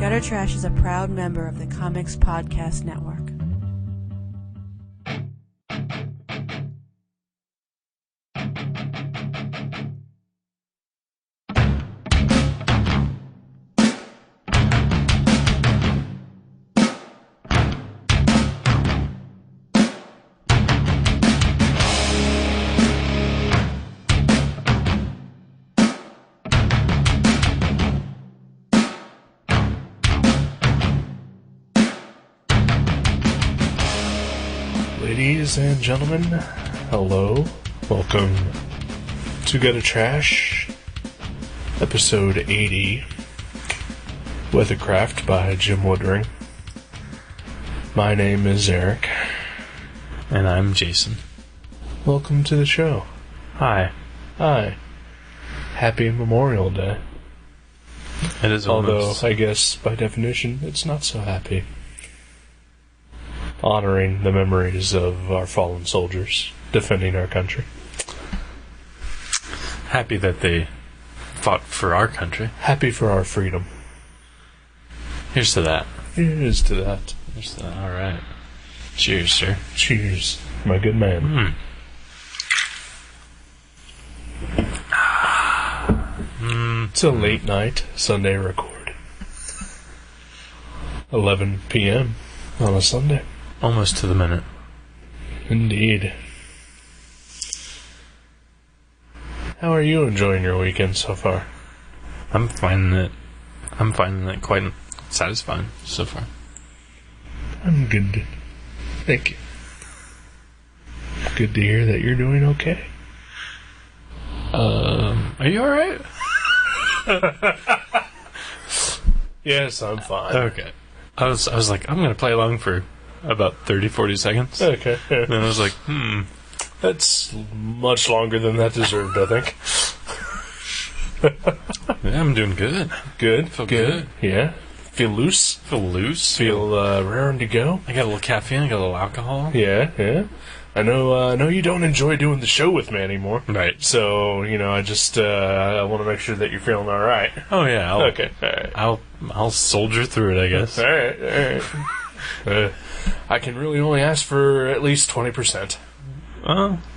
Gutter Trash is a proud member of the Comics Podcast Network. Ladies and gentlemen, hello. Welcome to Gutter Trash, episode 80, Weathercraft by Jim Woodring. My name is Eric. And I'm Jason. Welcome to the show. Hi. Hi. Happy Memorial Day. It is almost. Although, I guess, by definition, it's not so happy. Honoring the memories of our fallen soldiers defending our country. Happy that they fought for our country. Happy for our freedom. Here's to that. Here's to that. Here's to that. All right. Cheers, sir. Cheers, my good man. It's a late night Sunday record. 11 p.m. on a Sunday. Almost to the minute. Indeed. How are you enjoying your weekend so far? I'm finding it quite satisfying so far. I'm good. Thank you. Good to hear that you're doing okay. Are you alright? Yes, I'm fine. Okay. I was like, I'm gonna play along for about 30-40 seconds. Okay. And then I was like, That's much longer than that deserved, I think. yeah, I'm doing good. Good. Feel good. Yeah. Feel loose. Feel loose. Feel raring to go. I got a little caffeine, I got a little alcohol. Yeah. I know you don't enjoy doing the show with me anymore. Right. So, I just I want to make sure that you're feeling all right. Oh yeah. Okay. All right. I'll soldier through it, I guess. All right. I can really only ask for at least 20%. I'm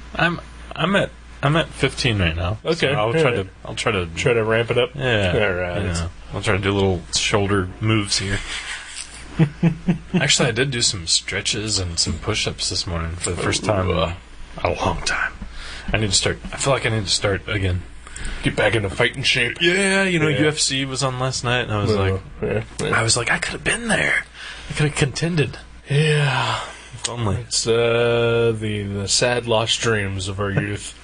at 15 right now. Okay. So I'll try to ramp it up. Yeah. All right. I'll try to do little shoulder moves here. Actually, I did do some stretches and some push-ups this morning for the first time in a long time. I feel like I need to start again. Get back into fighting shape. Yeah, UFC was on last night, and I was like, I could have been there. I could have contended. Yeah. If only. It's the sad lost dreams of our youth.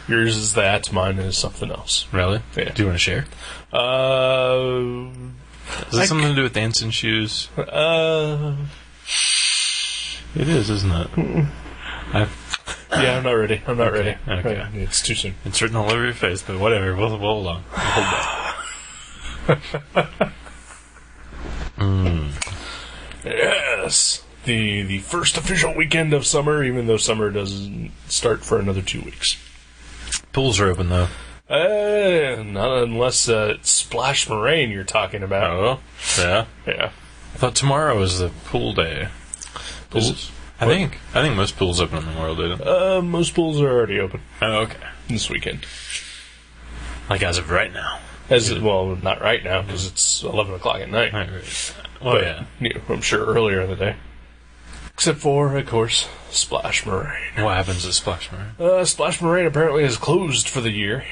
Yours is that, mine is something else. Really? Yeah. Do you want to share? Is it something to do with dancing shoes? It is, isn't it? Yeah, I'm not ready. Okay. It's too soon. It's written all over your face, but whatever. We'll hold on. Yes. The first official weekend of summer, even though summer doesn't start for another 2 weeks. Pools are open, though. Not unless it's Splash Moraine you're talking about. Oh, yeah. Yeah. I thought tomorrow was the pool day. Pools? I think most pools open on Memorial Day. Most pools are already open. Oh, okay. This weekend. Like as of right now. Well, not right now, because it's 11 o'clock at night. Right. Oh, but, yeah. I'm sure earlier in the day. Except for, of course, Splash Moraine. What happens at Splash Moraine? Splash Moraine apparently is closed for the year.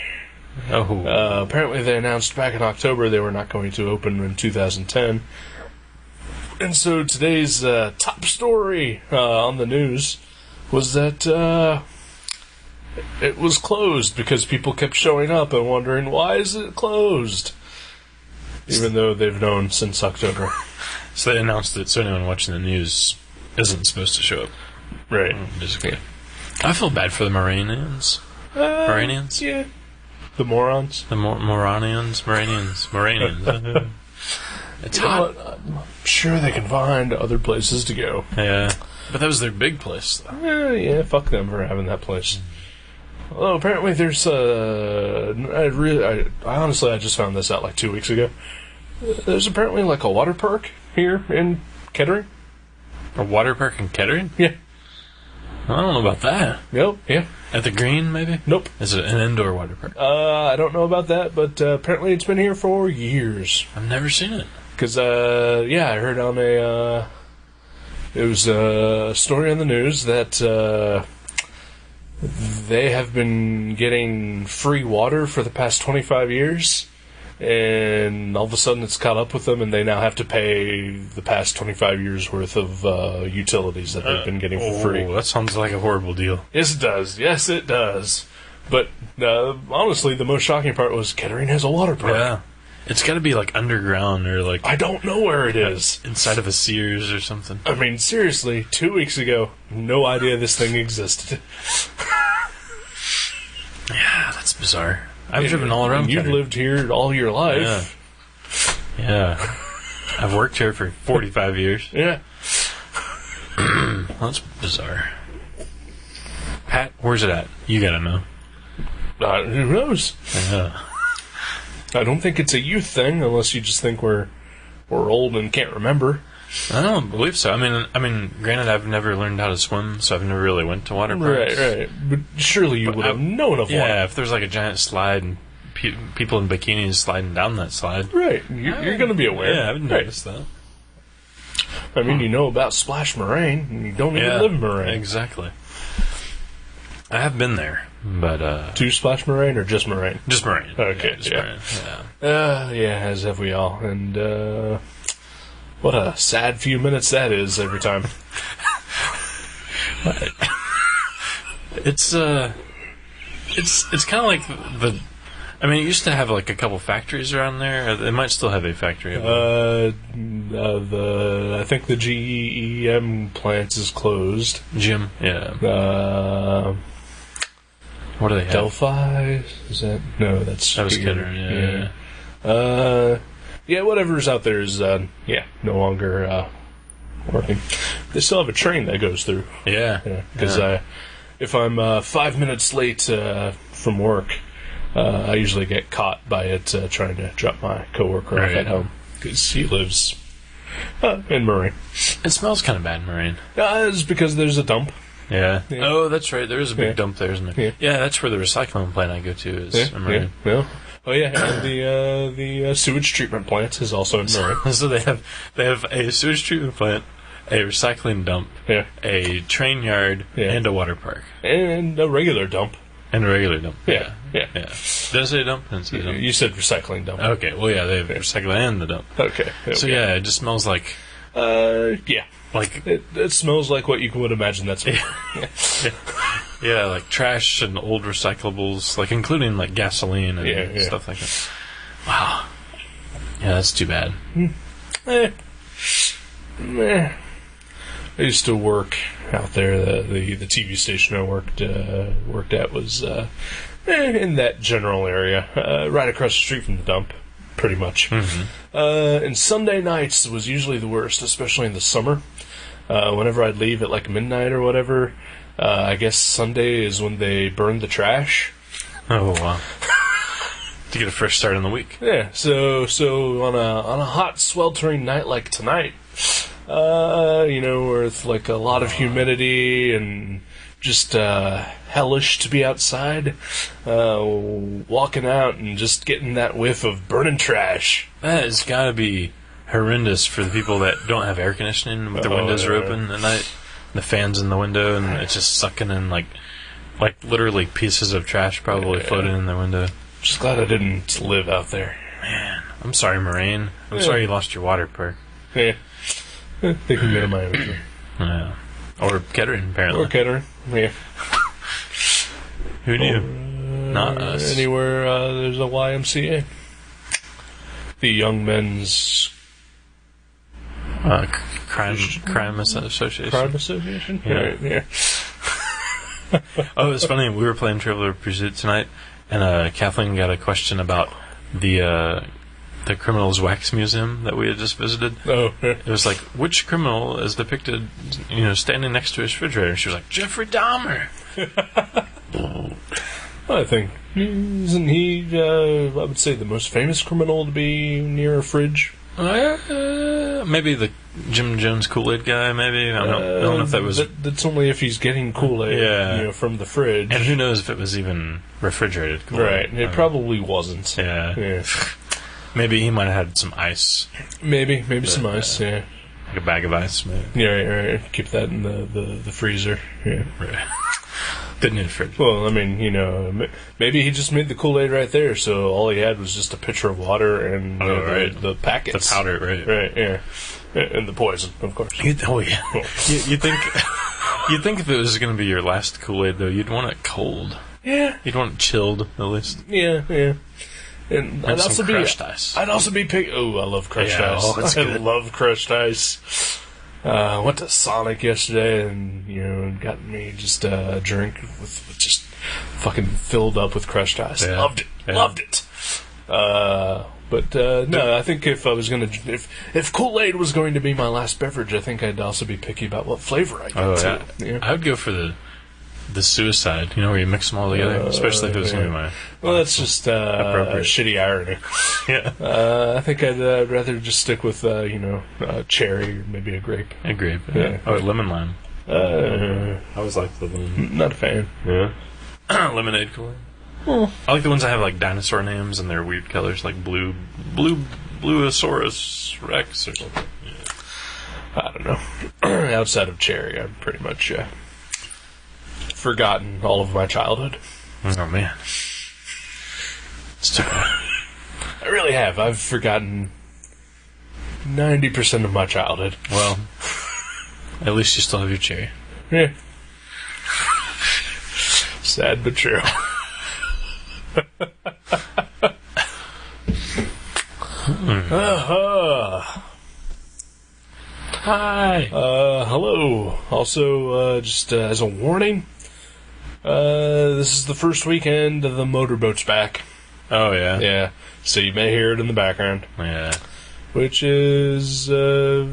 Oh. Apparently they announced back in October they were not going to open in 2010. And so today's top story on the news was that it was closed because people kept showing up and wondering, why is it closed? Even though they've known since October. So they announced it so anyone watching the news isn't supposed to show up. Right. Basically. I feel bad for the Moranians. Moranians? Yeah. The morons? The Moranians? Moranians. It's hot. I'm sure they can find other places to go. Yeah. But that was their big place, though. Yeah, fuck them for having that place. Well, apparently there's I honestly just found this out like 2 weeks ago. There's apparently like a water park here in Kettering. A water park in Kettering? Yeah. I don't know about that. Yep, yeah. At the Green, maybe? Nope. Is it an indoor water park? I don't know about that, but apparently it's been here for years. I've never seen it. Because, I heard on it was a story on the news that they have been getting free water for the past 25 years, and all of a sudden it's caught up with them, and they now have to pay the past 25 years worth of utilities that they've been getting for free. That sounds like a horrible deal. Yes, it does. Yes, it does. But honestly, the most shocking part was Kettering has a water park. Yeah. It's got to be like underground or like... I don't know where it is. Inside of a Sears or something. I mean, seriously, 2 weeks ago, no idea this thing existed. Yeah, that's bizarre. I've driven all around You've Kettering. lived here all your life. Yeah. I've worked here for 45 years. Yeah. That's bizarre. Pat, where's it at? You gotta know. Who knows? Yeah. I don't think it's a youth thing, unless you just think we're old and can't remember. I don't believe so. I mean, granted, I've never learned how to swim, so I've never really went to water parks. Right. But surely you would have known of one. Yeah, if there's like a giant slide and people in bikinis sliding down that slide. Right. You're going to be aware. Yeah, I've noticed that. I mean, you know about Splash Moraine, and you don't even live in Moraine. Exactly. I have been there, but... To Splash Moraine or just Moraine? Just Moraine. Okay, Just yeah. Moraine. Yeah, as have we all. And, what a sad few minutes that is every time. It's kind of like the... I mean, it used to have like a couple factories around there. They might still have a factory. I think the GEM plant is closed. Jim, yeah. What do they have? Delphi? Is that... No, that was Kettering, yeah. Yeah, whatever's out there is, no longer working. They still have a train that goes through. Yeah. Because if I'm 5 minutes late from work, I usually get caught by it trying to drop my coworker off at home. Because he lives in Moraine. It smells kind of bad in Moraine. It's because there's a dump. Yeah. Oh, that's right. There is a big dump there, isn't there? Yeah, that's where the recycling plant I go to is in Moraine. Yeah. Oh yeah, and the sewage treatment plant is also in Moraine. So they have a sewage treatment plant, a recycling dump, a train yard, and a water park, and a regular dump. And a regular dump. Yeah. Did I say dump? Didn't say dump. You said recycling dump. Okay. Well, yeah, they have recycling and the dump. Okay. So yeah, it just smells like. Yeah. Like it smells like what you would imagine that's. Yeah, like trash and old recyclables, like including like gasoline and stuff like that. Wow. Yeah, that's too bad. I used to work out there. The TV station I worked at was in that general area, right across the street from the dump, pretty much. Mm-hmm. And Sunday nights was usually the worst, especially in the summer. Whenever I'd leave at like midnight or whatever, I guess Sunday is when they burned the trash. Oh wow! To get a fresh start on the week. Yeah. So on a hot, sweltering night like tonight, where it's like a lot of humidity and just hellish to be outside, walking out and just getting that whiff of burning trash. That has got to be horrendous for the people that don't have air conditioning with their windows are open at night. The fans in the window, and it's just sucking in like literally pieces of trash probably floating in their window. Just glad I didn't live out there. Man, I'm sorry, Moraine. I'm sorry you lost your water park. Yeah. They can go to my own. Yeah. Or Kettering, apparently. Or Kettering, yeah. Who knew? Not us. Anywhere there's a YMCA. The Young Men's... Crime Association. Crime Association? Yeah. Right, yeah. Oh, it's funny. We were playing Trivial Pursuit tonight, and Kathleen got a question about the Criminal's Wax Museum that we had just visited. Oh, yeah. It was like, which criminal is depicted, standing next to his refrigerator? And she was like, Jeffrey Dahmer. I think, isn't he, I would say, the most famous criminal to be near a fridge? Maybe the Jim Jones Kool-Aid guy, maybe? I don't know if that was... That's only if he's getting Kool-Aid from the fridge. And who knows if it was even refrigerated Kool-Aid. Right, it probably wasn't. Yeah. Maybe he might have had some ice. Maybe some ice, yeah. Like a bag of ice, maybe. Yeah, right. Keep that in the freezer. Yeah. Right. Didn't need a fridge. Well, I mean, maybe he just made the Kool-Aid right there, so all he had was just a pitcher of water and the packets. The powder, right. Right, yeah. And the poison, of course. You think if it was going to be your last Kool-Aid, though, you'd want it cold. Yeah. You'd want it chilled, at least. Yeah. And I'd also be crushed ice. I'd also be picky. Oh, I love crushed ice. Oh, that's good. I love crushed ice. Went to Sonic yesterday and got me just a drink with just fucking filled up with crushed ice. Yeah. Loved it. But no, I think if I was if Kool-Aid was going to be my last beverage, I think I'd also be picky about what flavor I get too. Yeah. I would go for the suicide, where you mix them all together, especially if it was going to be my... Well, that's just shitty irony. Yeah. I think I'd rather just stick with, cherry or maybe a grape. A grape, yeah. Oh, lemon lime. I always liked the lemon. Not a fan. Yeah. Lemonade Kool-Aid. Oh. I like the ones that have, like, dinosaur names and they're weird colors, like Bluosaurus Rex or something. Yeah. I don't know. Outside of cherry, I've pretty much... forgotten all of my childhood. Oh man, it's too bad. I really have. I've forgotten 90% of my childhood. Well, at least you still have your cherry. Yeah. Sad but true. Hi. Hello. Also, just as a warning, this is the first weekend of the motorboat's back. Oh, yeah? Yeah. So you may hear it in the background. Yeah. Which is, at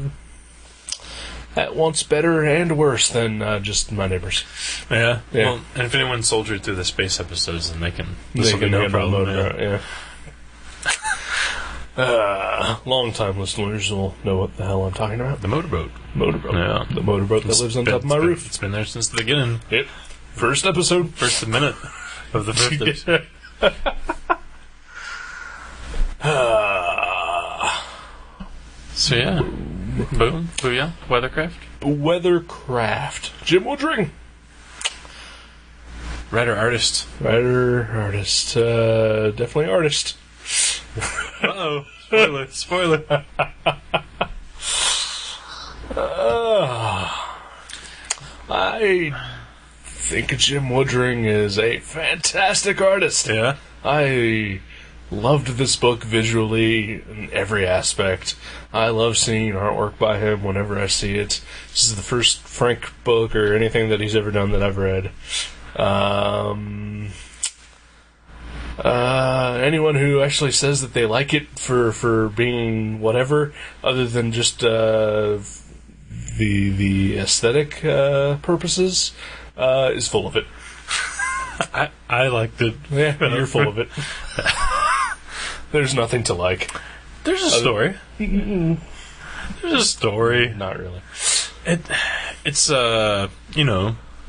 once better and worse than just my neighbors. Yeah? Well, and if anyone soldiered through the space episodes, then they can no problem. Yeah. Long-time listeners will know what the hell I'm talking about. The motorboat. Yeah. The motorboat that lives on top of my roof. It's been there since the beginning. Yep. First episode. First minute of the first episode. So yeah. Boom. Booyah. Weathercraft. Jim Woodring. Writer, artist. Definitely artist. Uh-oh. Spoiler. I think Jim Woodring is a fantastic artist. Yeah? I loved this book visually in every aspect. I love seeing artwork by him whenever I see it. This is the first Frank book or anything that he's ever done that I've read. Anyone who actually says that they like it for being whatever, other than just the aesthetic purposes, is full of it. I liked it. Yeah, you're full of it. There's nothing to like. There's a story. There's a story. Not really. It's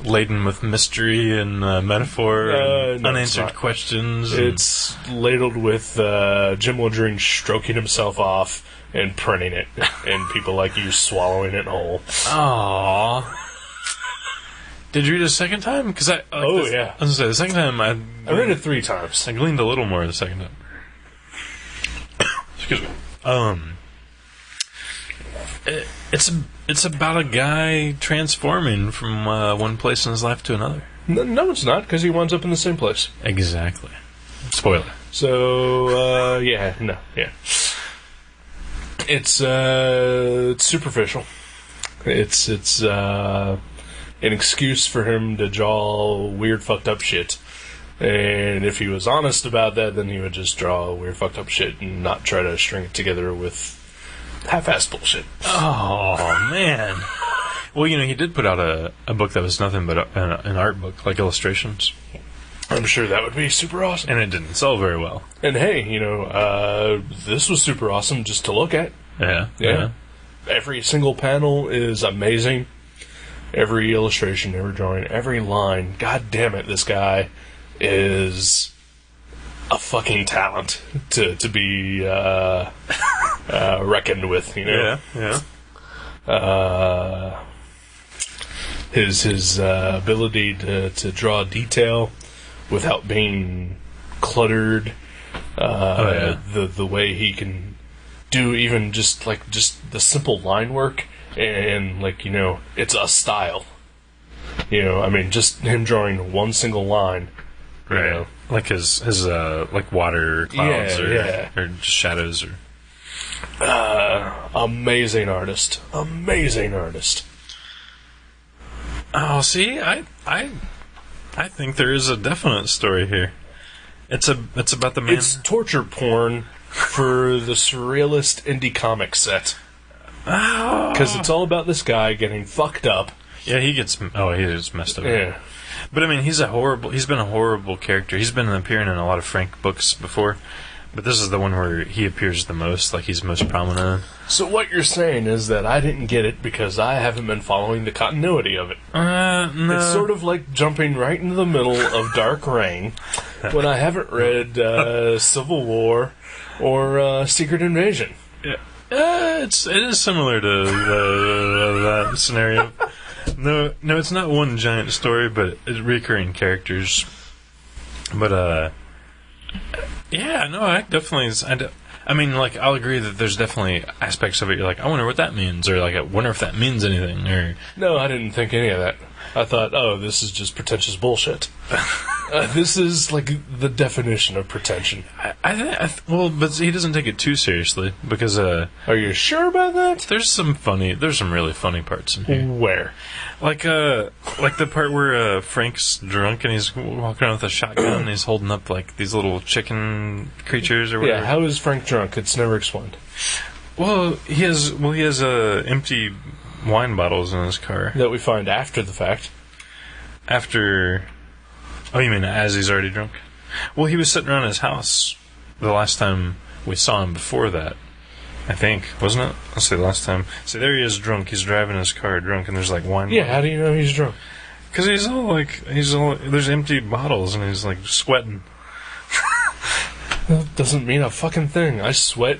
laden with mystery and metaphor and unanswered questions. It's ladled with Jim Woodring stroking himself off and printing it, and people like you swallowing it whole. Aww. Did you read it a second time? Because yeah. I was gonna say the second time I read it 3 times. I gleaned a little more the second time. Excuse me. It's about a guy transforming from one place in his life to another. No, it's not, because he winds up in the same place. Exactly. Spoiler. So, yeah. It's superficial. It's an excuse for him to draw weird, fucked up shit. And if he was honest about that, then he would just draw weird, fucked up shit and not try to string it together with half-assed bullshit. Oh, man. Well, he did put out a book that was nothing but an art book, like illustrations. I'm sure that would be super awesome. And it didn't sell very well. And hey, this was super awesome just to look at. Yeah. Every single panel is amazing. Every illustration, every drawing, every line. God damn it, this guy is a fucking talent to be reckoned with, Yeah. His ability to draw detail without being cluttered. The way he can do even just the simple line work, and it's a style. Just him drawing one single line. Right. Like his like water clouds or just shadows or amazing artist. Oh, see, I think there is a definite story here. It's about the man. It's torture porn for the surrealist indie comic set. Because it's all about this guy getting fucked up. Yeah, he gets messed up. Yeah. But I mean, he's been a horrible character. He's been appearing in a lot of Frank books before, but this is the one where he appears the most, like he's most prominent. So what you're saying is that I didn't get it because I haven't been following the continuity of it. No. It's sort of like jumping right into the middle of Dark Reign when I haven't read Civil War or Secret Invasion. Yeah. It is similar to that scenario. No, it's not one giant story, but it's recurring characters. But yeah, no, I definitely. I mean, like, I'll agree that there's definitely aspects of it. You're like, I wonder what that means, or like, I wonder if that means anything. Or no, I didn't think any of that. I thought, oh, this is just pretentious bullshit. This is like the definition of pretension. Well, but he doesn't take it too seriously because. Are you sure about that? There's some really funny parts in here. Where? Like the part where Frank's drunk and he's walking around with a shotgun and he's holding up like these little chicken creatures or whatever. Yeah, how is Frank drunk? It's never explained. Well, he has empty wine bottles in his car that we find after the fact. After. Oh, you mean as he's already drunk? Well, he was sitting around his house the last time we saw him before that. I think, wasn't it? Let's see, last time. So there he is drunk. He's driving his car drunk, and there's like wine. Yeah, how do you know he's drunk? Because he's all there's empty bottles, and he's like sweating. That doesn't mean a fucking thing. I sweat,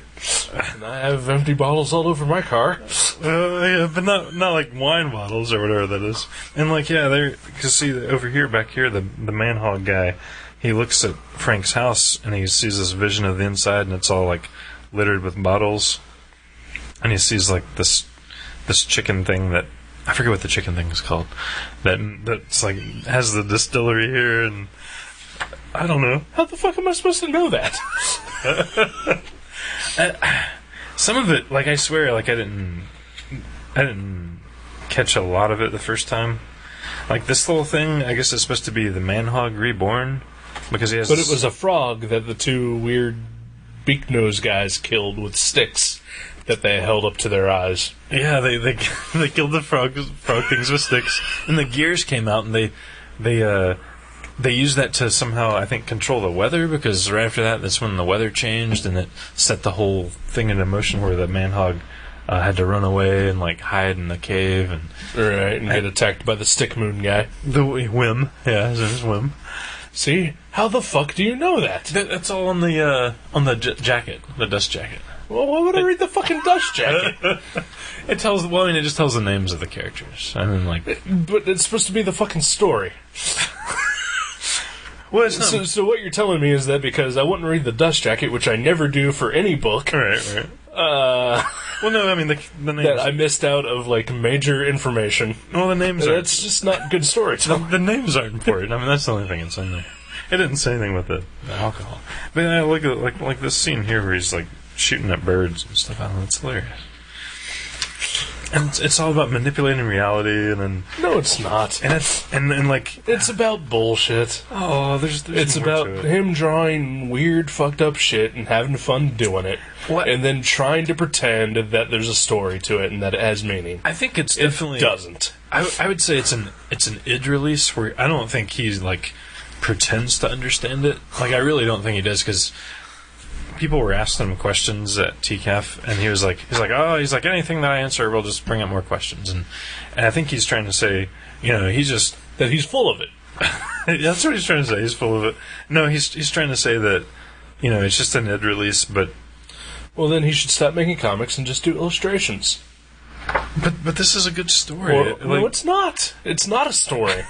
and I have empty bottles all over my car. Yeah, but not like wine bottles or whatever that is. And like, yeah, because see over here, back here, the man-hog guy, he looks at Frank's house and he sees this vision of the inside, and it's all like littered with bottles, and he sees like this chicken thing that I forget what the chicken thing is called. That's like has the distillery here and. I don't know. How the fuck am I supposed to know that? Some of it, like I swear, like I didn't catch a lot of it the first time. Like this little thing, I guess it's supposed to be the man-hog reborn because he has. But it was a frog that the two weird beak nose guys killed with sticks that they held up to their eyes. Yeah, they killed the frog things with sticks, and the gears came out, and they used that to somehow, I think, control the weather, because right after that's when the weather changed, and it set the whole thing into motion where the man-hog had to run away and like hide in the cave and get attacked by the stick moon guy. The Whim, yeah, his name is Whim. See, how the fuck do you know that? That's all on the jacket, the dust jacket. Well, why would I read the fucking dust jacket? It just tells the names of the characters, and then like. But it's supposed to be the fucking story. Well, it's not... So what you're telling me is that because I wouldn't read the dust jacket, which I never do for any book. Right. Well, no, I mean the names that I missed out of like major information. Well, the names are. That's just not good storytelling. The names aren't important. I mean, that's the only thing it's in there. It didn't say anything with the alcohol. But I look at like this scene here where he's like shooting at birds and stuff. I don't know, it's hilarious. And it's all about manipulating reality, and then no, it's not. And it's about bullshit. Oh, there's it's more about to it. Him drawing weird, fucked up shit and having fun doing it, and then trying to pretend that there's a story to it and that it has meaning. I think it definitely doesn't. I would say it's an id release where I don't think he's like pretends to understand it. Like, I really don't think he does, because people were asking him questions at TCAF, and he's like, anything that I answer will just bring up more questions, and I think he's trying to say, that he's full of it. That's what he's trying to say. He's full of it. No, he's trying to say that, it's just an ed release, but... Well, then he should stop making comics and just do illustrations. But this is a good story. No, it's not. It's not a story.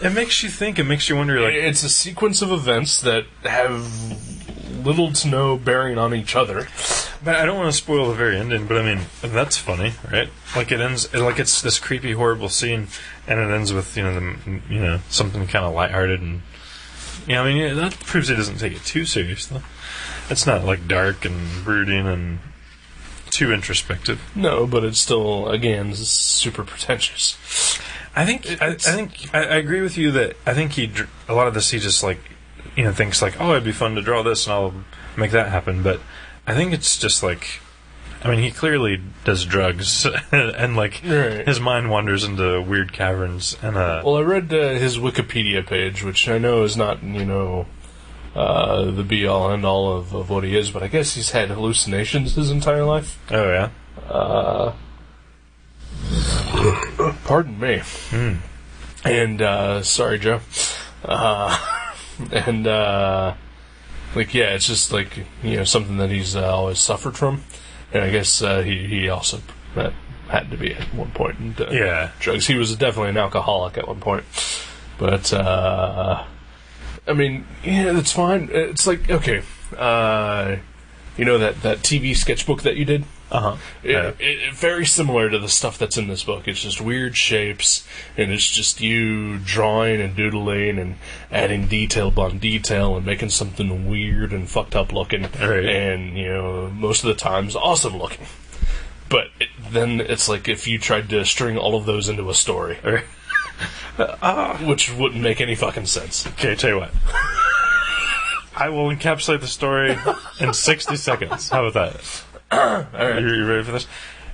It makes you think. It makes you wonder. Like, it's a sequence of events that have little to no bearing on each other. But I don't want to spoil the very ending. But I mean, that's funny, right? Like, it ends like it's this creepy, horrible scene, and it ends with something kind of lighthearted, and that proves he doesn't take it too seriously. It's not like dark and brooding and too introspective. No, but it's still, again, super pretentious. I agree with you that I think a lot of this he just thinks like, oh, it'd be fun to draw this and I'll make that happen. But I think it's just like, he clearly does drugs and right. His mind wanders into weird caverns. And well, I read his Wikipedia page, which I know is not the be all end all of what he is, but I guess he's had hallucinations his entire life. Oh yeah. Pardon me. And sorry, Joe. It's just something that he's always suffered from, and I guess he also had to be at one point into drugs. He was definitely an alcoholic at one point, but that's fine. It's like, okay, that TV sketchbook that you did. It very similar to the stuff that's in this book. It's just weird shapes, and it's just you drawing and doodling and adding detail upon detail and making something weird and fucked up looking, right. And most of the times awesome looking. But then it's like if you tried to string all of those into a story, right. Which wouldn't make any fucking sense. Okay, tell you what. I will encapsulate the story in 60 seconds. How about that? All right. You ready for this?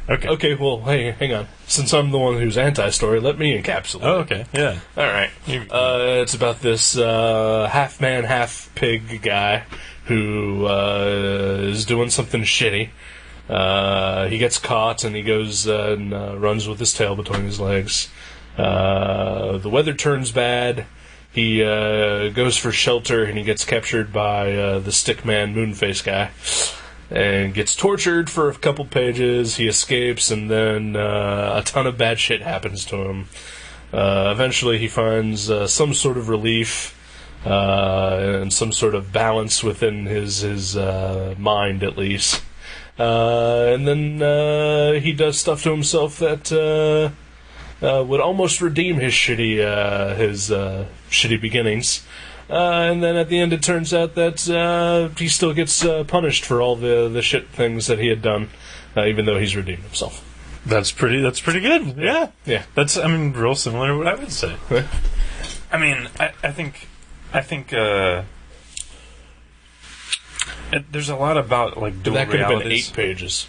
Okay. Okay, well, hey, hang on. Since I'm the one who's anti-story, let me encapsulate. Oh, okay, yeah. All right. It's about this half-man, half-pig guy who is doing something shitty. He gets caught, and he goes and runs with his tail between his legs. The weather turns bad. He goes for shelter, and he gets captured by the Stickman Moonface guy. And gets tortured for a couple pages. He escapes, and then a ton of bad shit happens to him. Eventually, he finds some sort of relief and some sort of balance within his mind, at least. And then he does stuff to himself that would almost redeem his shitty beginnings. And then at the end, it turns out that he still gets punished for all the shit things that he had done, even though he's redeemed himself. That's pretty good. Yeah. That's real similar to what I would say. I think there's a lot about dual that could realities. have been 8 pages.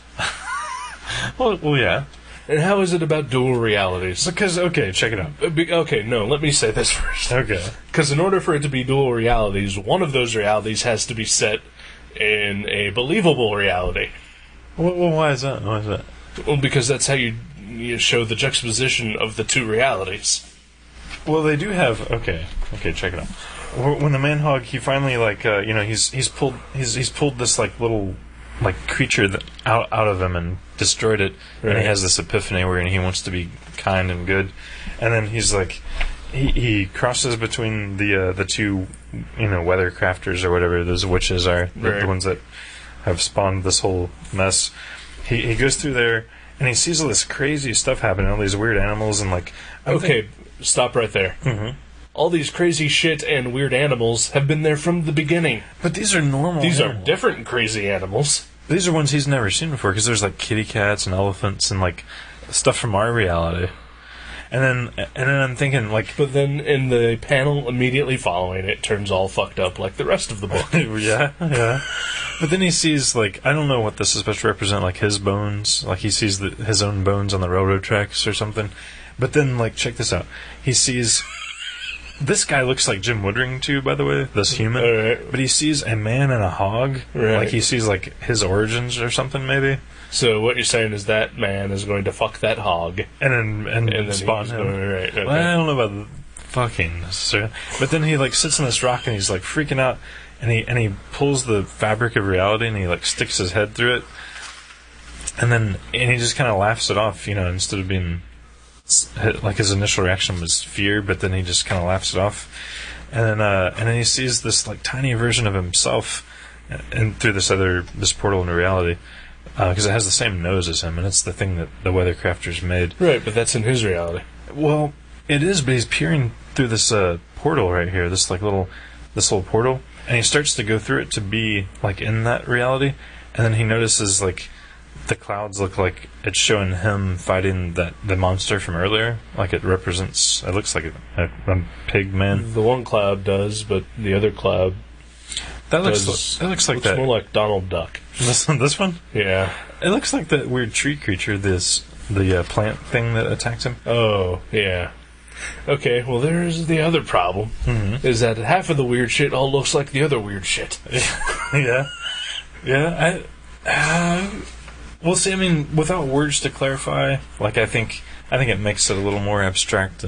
well, yeah. And how is it about dual realities? Because, okay, check it out. Okay, no, let me say this first. Okay. Because in order for it to be dual realities, one of those realities has to be set in a believable reality. Well, why is that? Well, because that's how you show the juxtaposition of the two realities. Well, they do have... Okay, check it out. When the man-hog, he finally, he's pulled this, little... creature that out of him and destroyed it, right. And he has this epiphany where he wants to be kind and good, and then he's he crosses between the two weathercrafters or whatever those witches are, right. The ones that have spawned this whole mess. He goes through there and he sees all this crazy stuff happening, all these weird animals and stop right there. Mm-hmm. All these crazy shit and weird animals have been there from the beginning. But these are normal These animals. are different crazy animals. These are ones he's never seen before, because there's kitty cats and elephants and stuff from our reality. And then I'm thinking but then in the panel immediately following, it turns all fucked up like the rest of the book. yeah. But then he sees I don't know what this is supposed to represent, his bones. He sees his own bones on the railroad tracks or something. But then check this out. He sees this guy looks like Jim Woodring too, by the way, this human. Right. But he sees a man and a hog. Right. Like he sees like his origins or something, maybe. So what you're saying is that man is going to fuck that hog, And then spawn him. Right. Okay. Well, I don't know about the fucking necessarily. But then he like sits on this rock and he's like freaking out, and he pulls the fabric of reality and he like sticks his head through it, and he just kind of laughs it off, instead of being like his initial reaction was fear, but then he just kind of laughs it off, and then he sees this like tiny version of himself, and through this portal into reality. Because it has the same nose as him, and it's the thing that the Weathercrafters made. Right, but that's in his reality. Well, it is, but he's peering through this portal right here, this little portal, and he starts to go through it to be like in that reality, and then he notices like the clouds look like it's showing him fighting the monster from earlier, like it looks like a pig man. The one cloud does, but the other cloud looks like more like Donald Duck. This one? Yeah. It looks like that weird tree creature, the plant thing that attacks him. Oh, yeah. Okay, well, there's the other problem, is that half of the weird shit all looks like the other weird shit. Yeah. Yeah, well, see, I mean, without words to clarify, like, I think it makes it a little more abstract,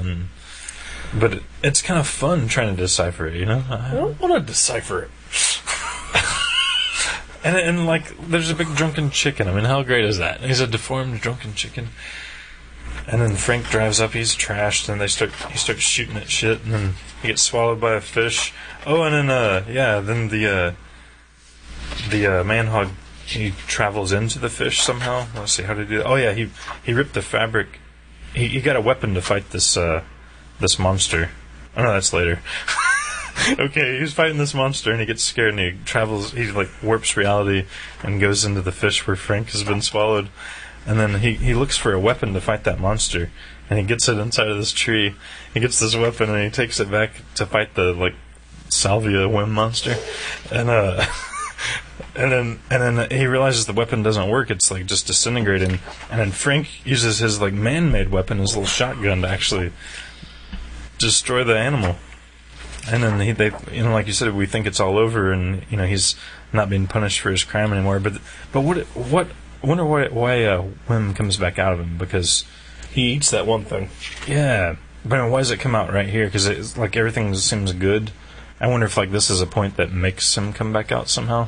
but it's kind of fun trying to decipher it, I don't want to decipher it. And like, there's a big drunken chicken. I mean, how great is that? He's a deformed drunken chicken. And then Frank drives up. He's trashed, and he starts shooting at shit, and then he gets swallowed by a fish. Oh, and then the man hog, he travels into the fish somehow. Let's see, how did he do that? Oh yeah, he ripped the fabric. He got a weapon to fight this monster. Oh no, that's later. Okay, he's fighting this monster and he gets scared and he like warps reality and goes into the fish where Frank has been swallowed, and then he looks for a weapon to fight that monster, and he gets it inside of this tree. He gets this weapon and he takes it back to fight the like salvia whim monster, and then he realizes the weapon doesn't work. It's like just disintegrating, and then Frank uses his like man-made weapon, his little shotgun, to actually destroy the animal. And then they like you said, we think it's all over, and he's not being punished for his crime anymore. But I wonder why Whim comes back out of him, because he eats that one thing. Yeah, but why does it come out right here? Because it's like everything seems good. I wonder if like this is a point that makes him come back out somehow,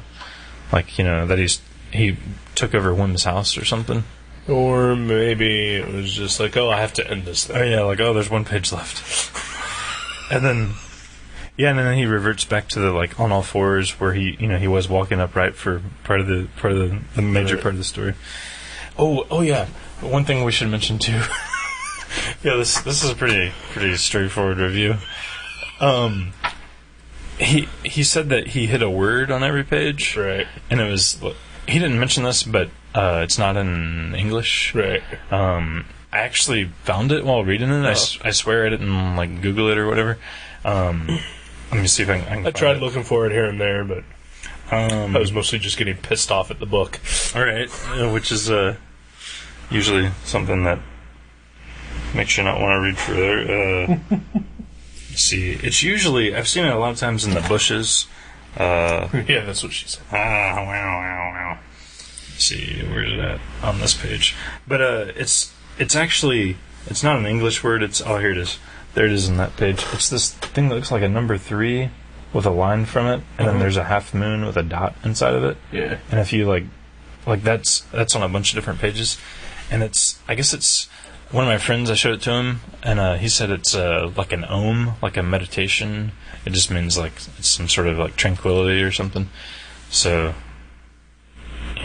like that he took over Whim's house or something. Or maybe it was just like, I have to end this thing. Oh yeah, like there's one page left, and then. Yeah, and then he reverts back to the like on all fours where he was walking upright for part of the major part of the story. Oh yeah, one thing we should mention too. Yeah, this is a pretty straightforward review. He said that he hit a word on every page, right? And it was, he didn't mention this, but it's not in English, right? I actually found it while reading it. I swear I didn't like Google it or whatever. Let me see if I can I tried looking for it here and there, but I was mostly just getting pissed off at the book. All right, which is usually something that makes you not want to read further. Let's see, it's usually, I've seen it a lot of times in the bushes. Yeah, that's what she said. Wow. Let's see, where's it at on this page? But it's actually, it's not an English word. Here it is. There it is on that page. It's this thing that looks like a number 3 with a line from it, and then there's a half moon with a dot inside of it. Yeah. And if you like that's on a bunch of different pages, and I guess it's one of my friends. I showed it to him, and he said it's like an om, like a meditation. It just means like it's some sort of like tranquility or something. So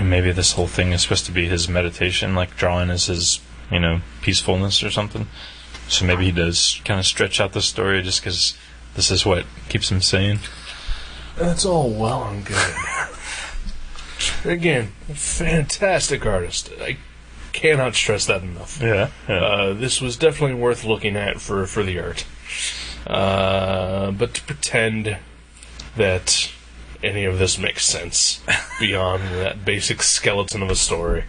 maybe this whole thing is supposed to be his meditation, like drawing is his peacefulness or something. So maybe he does kind of stretch out the story just because this is what keeps him sane. That's all well and good. Again, fantastic artist. I cannot stress that enough. Yeah. This was definitely worth looking at for the art. But to pretend that any of this makes sense beyond that basic skeleton of a story.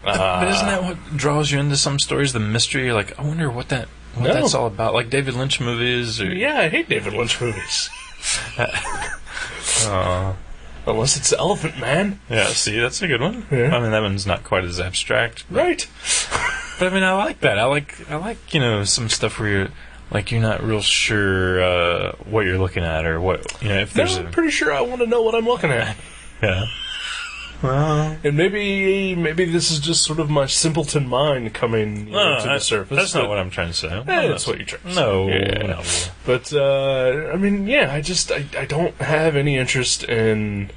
But isn't that what draws you into some stories? The mystery. You're like, I wonder what that what that's all about. Like David Lynch movies? Or... Yeah, I hate David Lynch movies. Unless it's Elephant Man. Yeah, see, that's a good one. Yeah. I mean, that one's not quite as abstract. Right. But I mean, I like that. I like some stuff where you're not real sure what you're looking at or what, if there's I'm pretty sure I want to know what I'm looking at. Yeah. Well, and maybe this is just sort of my simpleton mind coming to the surface. That's not what I'm trying to say. That's what you're trying to say. No. But I mean, yeah, I don't have any interest in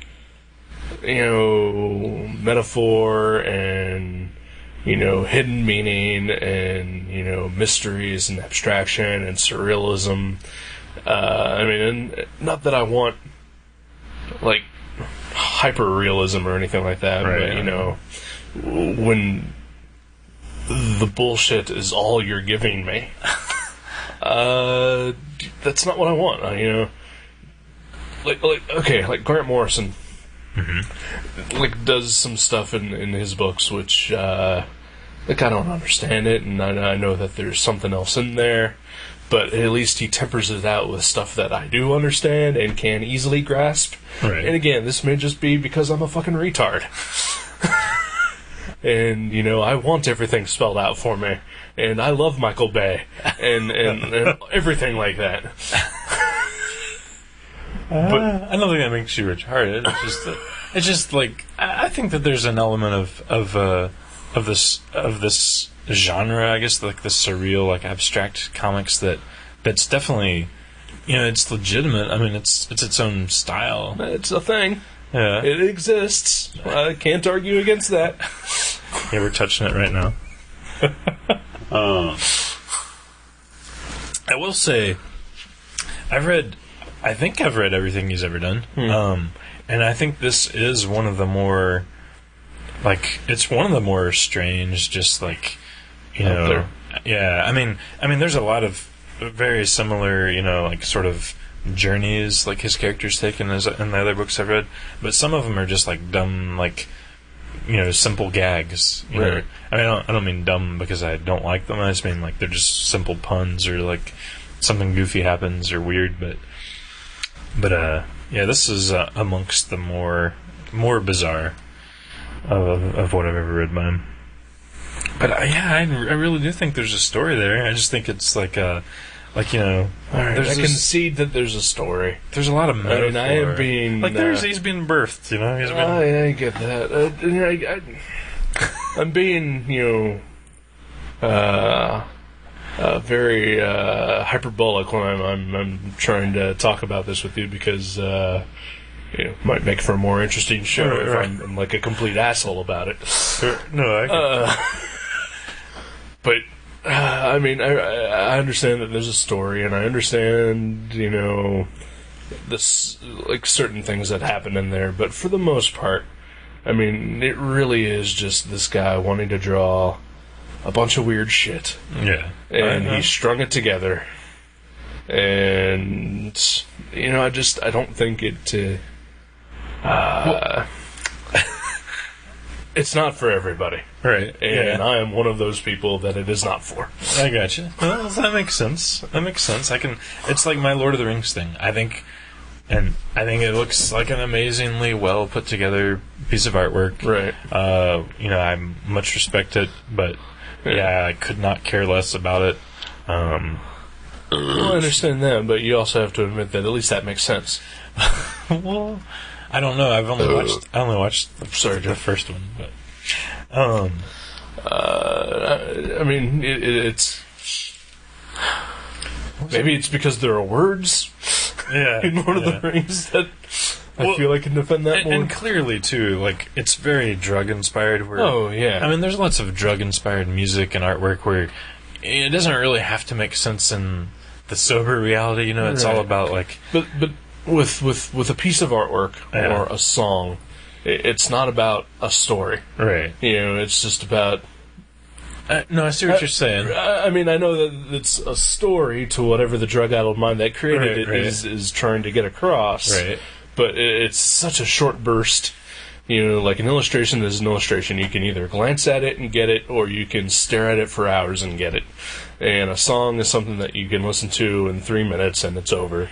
metaphor and hidden meaning and mysteries and abstraction and surrealism. I mean, and not that I want hyper-realism or anything like that, right, but, when the bullshit is all you're giving me, that's not what I want, like Grant Morrison, does some stuff in his books, which, I don't understand it, and I know that there's something else in there, but at least he tempers it out with stuff that I do understand and can easily grasp. Right. And again, this may just be because I'm a fucking retard. And, I want everything spelled out for me. And I love Michael Bay. And everything like that. But I don't think that makes you retarded. It's just I think that there's an element of this genre, I guess, like the surreal, abstract comics that's definitely, it's legitimate. I mean, it's its own style. It's a thing. Yeah. It exists. I can't argue against that. Yeah, we're touching it right now. I will say, I think I've read everything he's ever done. And I think this is one of the more, it's one of the more strange, just there. Yeah, I mean, there's a lot of very similar, sort of journeys his characters take in the other books I've read, but some of them are just dumb, simple gags. Right. I mean, I don't mean dumb because I don't like them. I just mean they're just simple puns or something goofy happens or weird. But yeah, this is amongst the more bizarre of what I've ever read by him. But I really do think there's a story there. I just think it's all right, I concede that there's a story. There's a lot of metaphor. I mean, I am being he's being birthed. I get that. I'm being very hyperbolic when I'm trying to talk about this with you because might make for a more interesting show if I'm a complete asshole about it. No, I but I mean, I understand that there's a story, and I understand this certain things that happen in there. But for the most part, I mean, it really is just this guy wanting to draw a bunch of weird shit. Yeah, and he strung it together, and I don't think it. It's not for everybody. Right. And I am one of those people that it is not for. I gotcha. Well, that makes sense. It's like my Lord of the Rings thing. I think it looks like an amazingly well put together piece of artwork. Right. I much respect it, but I could not care less about it. Well, I understand that, but you also have to admit that at least that makes sense. Well, I don't know. I only watched the first one, but I mean, it's maybe it's because there are words in Lord of the Rings that I feel I can defend that more. And clearly too, it's very drug inspired. I mean, there's lots of drug inspired music and artwork where it doesn't really have to make sense in the sober reality. It's all about but. With a piece of artwork or a song, it's not about a story. Right. It's just about... no, I see what you're saying. I mean, I know that it's a story to whatever the drug-addled mind that created it is trying to get across. Right. But it's such a short burst like an illustration is an illustration. You can either glance at it and get it, or you can stare at it for hours and get it. And a song is something that you can listen to in 3 minutes and it's over.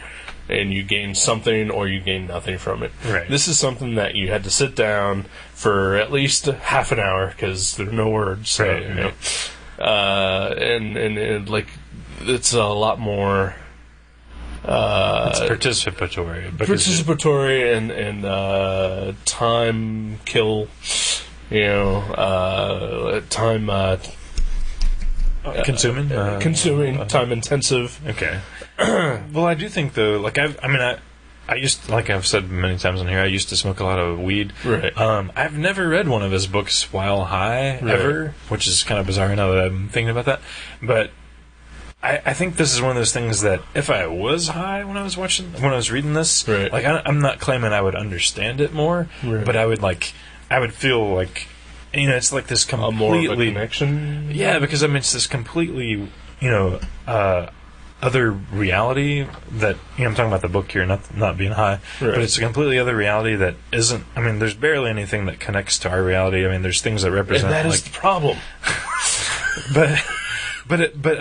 And you gain something or you gain nothing from it. Right. This is something that you had to sit down for at least half an hour because there are no words. So, right. And like, it's a lot more... it's participatory. And time kill, time... consuming? Time intensive. Okay. Well, I do think, though, like, I used, like I've said many times on here, I used to smoke a lot of weed. Right. I've never read one of his books while high, ever, which is kind of bizarre now that I'm thinking about that. But I think this is one of those things that if I was high when I was reading this, right. like, I'm not claiming I would understand it more, right. but I would feel like, it's like this completely... more of a connection? Yeah, because, it's this completely, other reality that, I'm talking about the book here, not being high, right. but it's a completely other reality that isn't, there's barely anything that connects to our reality. There's things that represent... And that is the problem. But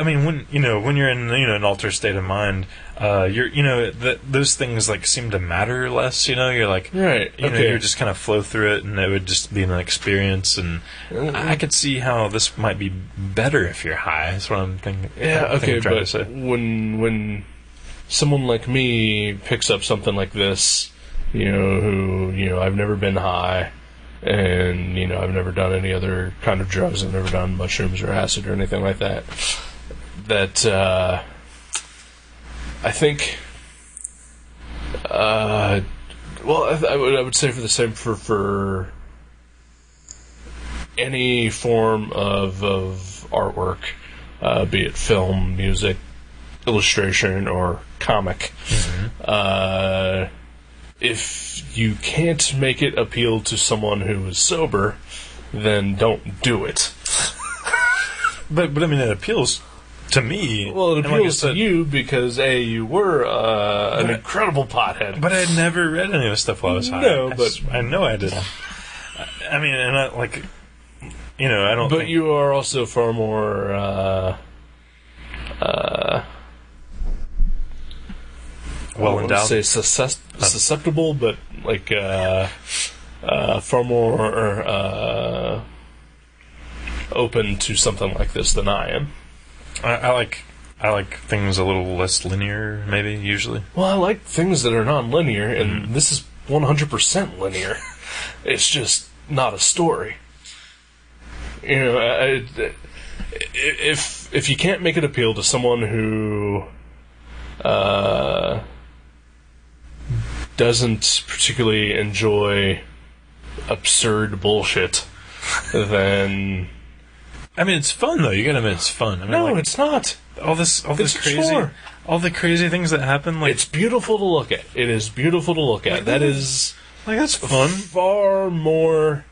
when you're in an altered state of mind, those things like seem to matter less. You're like, right. You just kind of flow through it, and it would just be an experience. And I could see how this might be better if you're high. That's what I'm thinking. Yeah, okay. Trying But to say. when someone like me picks up something like this, who I've never been high. And, I've never done any other kind of drugs. I've never done mushrooms or acid or anything like that. That, I think, I would say for the same, for any form of artwork, be it film, music, illustration, or comic, if you can't make it appeal to someone who is sober, then don't do it. but it appeals to me. Well, it appeals to you because you were an incredible pothead. But I'd never read any of this stuff while I was high. No, but I know I didn't. I don't. But you are also far more. Well endowed. I would say susceptible, but like far more open to something like this than I am. I like things a little less linear, maybe usually. Well, I like things that are non-linear, and this is 100% linear. It's just not a story. If you can't make it appeal to someone who doesn't particularly enjoy absurd bullshit, then... it's fun, though. You gotta admit it's fun. No, it's not. All this crazy... All the crazy things that happen, like... It's beautiful to look at. It is beautiful to look at. That is... Like, that's fun. Far more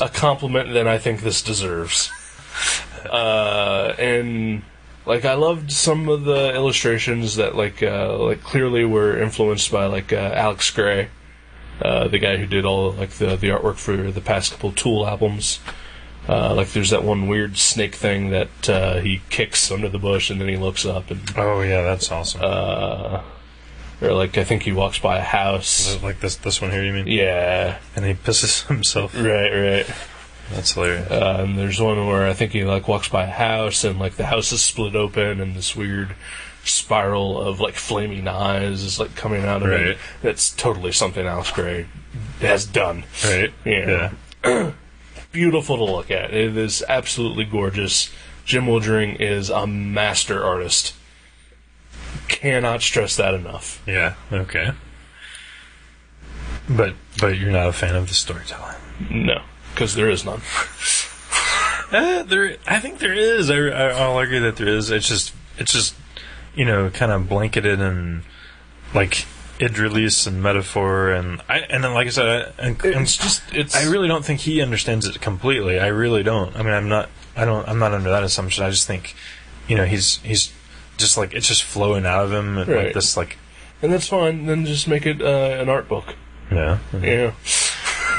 a compliment than I think this deserves. And... Like, I loved some of the illustrations that, like clearly were influenced by, Alex Gray, the guy who did all, the artwork for the past couple Tool albums. There's that one weird snake thing that he kicks under the bush and then he looks up and... Oh, yeah, that's awesome. Or, I think he walks by a house. Like this one here, you mean? Yeah. And he pisses himself. Right. That's hilarious. And there's one where I think he walks by a house and the house is split open and this weird spiral of flaming eyes is coming out of it. That's totally something Alex Gray has done. Right. Yeah. Beautiful to look at. It is absolutely gorgeous. Jim Woodring is a master artist. Cannot stress that enough. Yeah. Okay. But you're not a fan of the storytelling. No. Because there is none. I think there is. I'll argue that there is. It's just kind of blanketed in id release and metaphor, and then like I said, I really don't think he understands it completely. I really don't. I'm not under that assumption. I just think, he's just it's just flowing out of him, and and that's fine. Then just make it an art book. Yeah. Yeah.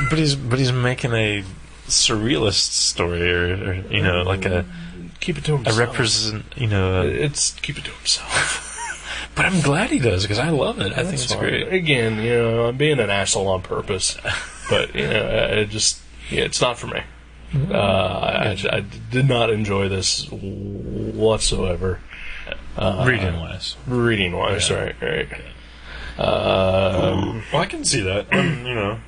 but he's making a surrealist story, or you know, like a keep it to himself. A represent, you know, it's keep it to himself. But I'm glad he does because I love it. I think it's great. Again, you know, I'm being an asshole on purpose, but you know, it's not for me. I did not enjoy this whatsoever. Reading wise, yeah. Right. Well, I can see that. You know,